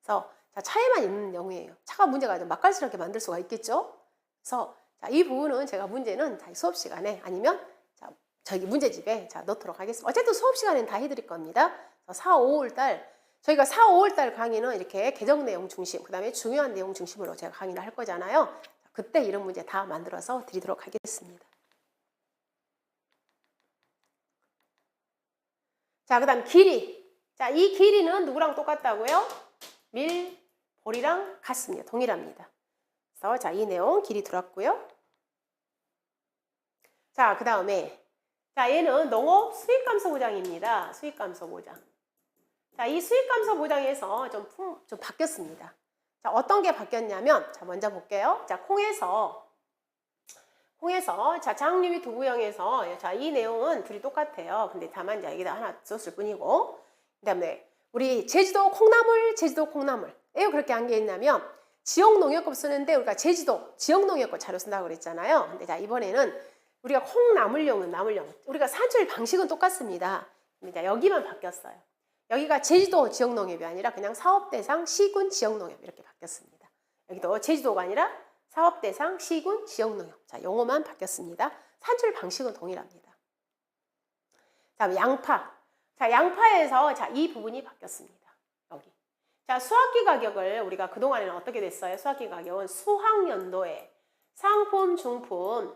그래서 자, 차이만 있는 내용이에요. 차가 문제가 아니라 맛깔스럽게 만들 수가 있겠죠? 그래서 자, 이 부분은 제가 문제는 수업 시간에 아니면 자, 저기 문제집에 자, 넣도록 하겠습니다. 어쨌든 수업 시간에는 다 해드릴 겁니다. 4, 5월 달 저희가 4, 5월 달 강의는 이렇게 개정 내용 중심, 그 다음에 중요한 내용 중심으로 제가 강의를 할 거잖아요. 그때 이런 문제 다 만들어서 드리도록 하겠습니다. 자, 그 다음 길이. 자, 이 길이는 누구랑 똑같다고요? 밀볼이랑 같습니다. 동일합니다. 그래서 자, 이 내용 길이 들어왔고요. 자, 그 다음에 자, 얘는 농업 수익감소 보장입니다. 수익감소 보장. 자, 이 수익감소 보장에서 좀 바뀌었습니다. 자, 어떤 게 바뀌었냐면 자, 먼저 볼게요. 자, 콩에서 자, 장류비 두부형에서 자, 이 내용은 둘이 똑같아요. 근데 다만 이제 여기다 하나 썼을 뿐이고, 그다음에 우리 제주도 콩나물 왜 그렇게 한 게 있냐면 지역 농협법 쓰는데 우리가 제주도 지역 농협법 자료 쓴다고 그랬잖아요. 근데 자, 이번에는 우리가 콩나물용은 나물용, 우리가 산출 방식은 똑같습니다. 근데 자, 여기만 바뀌었어요. 여기가 제주도 지역 농협이 아니라 그냥 사업 대상 시군 지역 농협 이렇게 바뀌었습니다. 여기도 제주도가 아니라 사업 대상 시군 지역 농협. 자, 용어만 바뀌었습니다. 산출 방식은 동일합니다. 다음 양파. 자, 양파에서 자, 이 부분이 바뀌었습니다. 여기. 자, 수확기 가격을 우리가 그동안에는 어떻게 됐어요? 수확기 가격은 수확연도에 상품, 중품,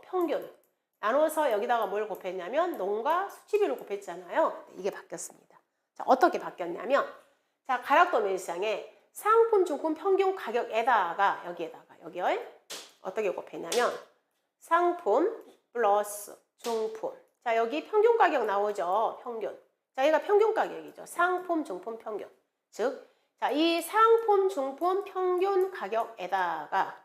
평균 나눠서 여기다가 뭘 곱했냐면 농가 수치비를 곱했잖아요. 이게 바뀌었습니다. 자, 어떻게 바뀌었냐면 자, 가락도면 시장에 상품, 중품, 평균 가격에다가 여기에 어떻게 곱했냐면 상품 플러스 중품. 자, 여기 평균 가격 나오죠. 평균. 자, 얘가 평균 가격이죠. 상품, 중품, 평균. 즉, 자, 이 상품, 중품, 평균 가격에다가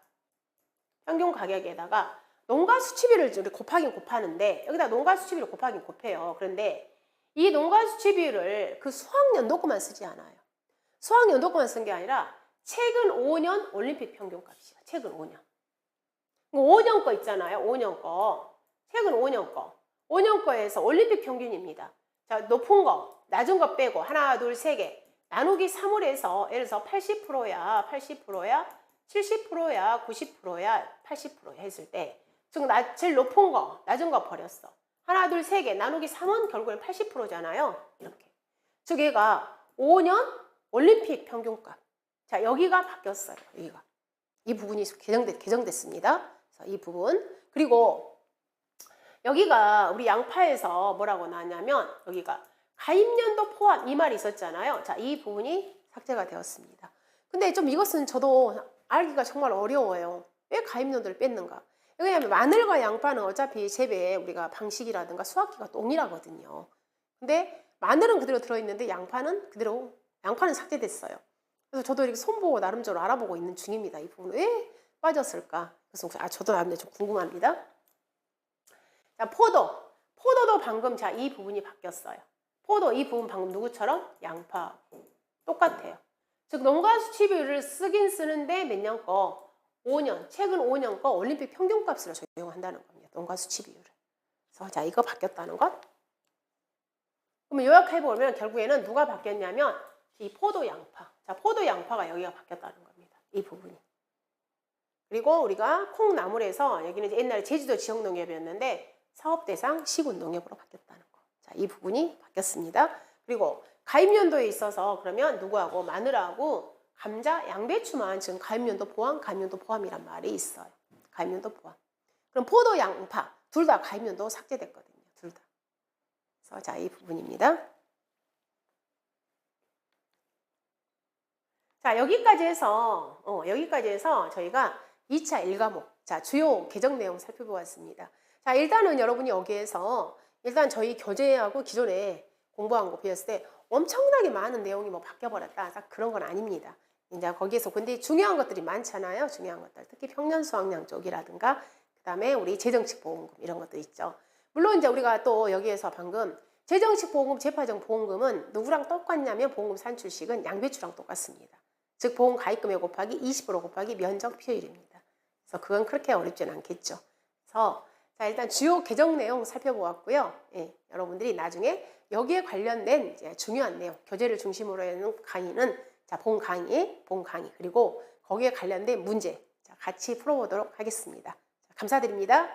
농가 수치비를 곱하긴 곱하는데 여기다 농가 수치비를 곱하긴 곱해요. 그런데 이 농가 수치비를 그 수학연도 거만 쓰지 않아요. 수학연도 거만 쓴 게 아니라 최근 5년 올림픽 평균값이야. 최근 5년. 5년 거 있잖아요. 5년 거. 최근 5년 거. 5년 거에서 올림픽 평균입니다. 자, 높은 거, 낮은 거 빼고 하나, 둘, 세 개. 나누기 3을 해서 예를 들어서 80%야, 70%야, 90%야, 80%야 했을 때 즉 제일 높은 거, 낮은 거 버렸어. 하나, 둘, 세 개. 나누기 3은 결국엔 80%잖아요. 이렇게. 즉 얘가 5년 올림픽 평균값. 자, 여기가 바뀌었어요. 여기가. 이 부분이 개정됐습니다. 그래서 이 부분. 그리고 여기가 우리 양파에서 뭐라고 나왔냐면 여기가 가입연도 포함 이 말이 있었잖아요. 자, 이 부분이 삭제가 되었습니다. 근데 좀 이것은 저도 알기가 정말 어려워요. 왜 가입연도를 뺐는가? 왜냐하면 마늘과 양파는 어차피 재배 우리가 방식이라든가 수확기가 동일하거든요. 근데 마늘은 그대로 들어있는데 양파는 삭제됐어요. 그래서 저도 이렇게 손보고 나름대로 알아보고 있는 중입니다. 이 부분 왜 빠졌을까? 그래서 저도 나름대로 좀 궁금합니다. 자, 포도도 방금 자, 이 부분이 바뀌었어요. 포도 이 부분 방금 누구처럼? 양파. 똑같아요. 즉 농가 수치비율을 쓰긴 쓰는데 몇 년 거? 5년, 최근 5년 거 올림픽 평균값으로 적용한다는 겁니다. 농가 수치비율을. 그래서 자, 이거 바뀌었다는 것. 그러면 요약해보면 결국에는 누가 바뀌었냐면 이 포도 양파. 자, 포도 양파가 여기가 바뀌었다는 겁니다. 이 부분이. 그리고 우리가 콩나물에서 여기는 이제 옛날에 제주도 지역농협이었는데 사업대상 시군농협으로 바뀌었다는 거. 자, 이 부분이 바뀌었습니다. 그리고 가입연도에 있어서 그러면 누구하고 마늘하고 감자, 양배추만 지금 가입연도 포함이란 말이 있어요. 가입연도 포함. 그럼 포도, 양파 둘 다 가입연도 삭제됐거든요. 둘 다. 그래서 자, 이 부분입니다. 자, 여기까지 해서 저희가 2차 1과목 자, 주요 개정 내용 살펴보았습니다. 자, 일단은 여러분이 여기에서 일단 저희 교재하고 기존에 공부한 거 배웠을 때 엄청나게 많은 내용이 뭐 바뀌어버렸다. 그런 건 아닙니다. 이제 거기에서 근데 중요한 것들이 많잖아요. 중요한 것들. 특히 평년 수학량 쪽이라든가 그다음에 우리 재정식 보험금 이런 것들 있죠. 물론 이제 우리가 또 여기에서 방금 재정식 보험금, 재파정 보험금은 누구랑 똑같냐면 보험금 산출식은 양배추랑 똑같습니다. 즉 보험 가입금액 곱하기 20% 곱하기 면적 비율입니다. 그래서 그건 그렇게 어렵진 않겠죠. 그래서 자, 일단 주요 개정 내용 살펴보았고요. 예, 여러분들이 나중에 여기에 관련된 이제 중요한 내용, 교재를 중심으로 하는 강의는 자, 본 강의, 그리고 거기에 관련된 문제 자, 같이 풀어보도록 하겠습니다. 자, 감사드립니다.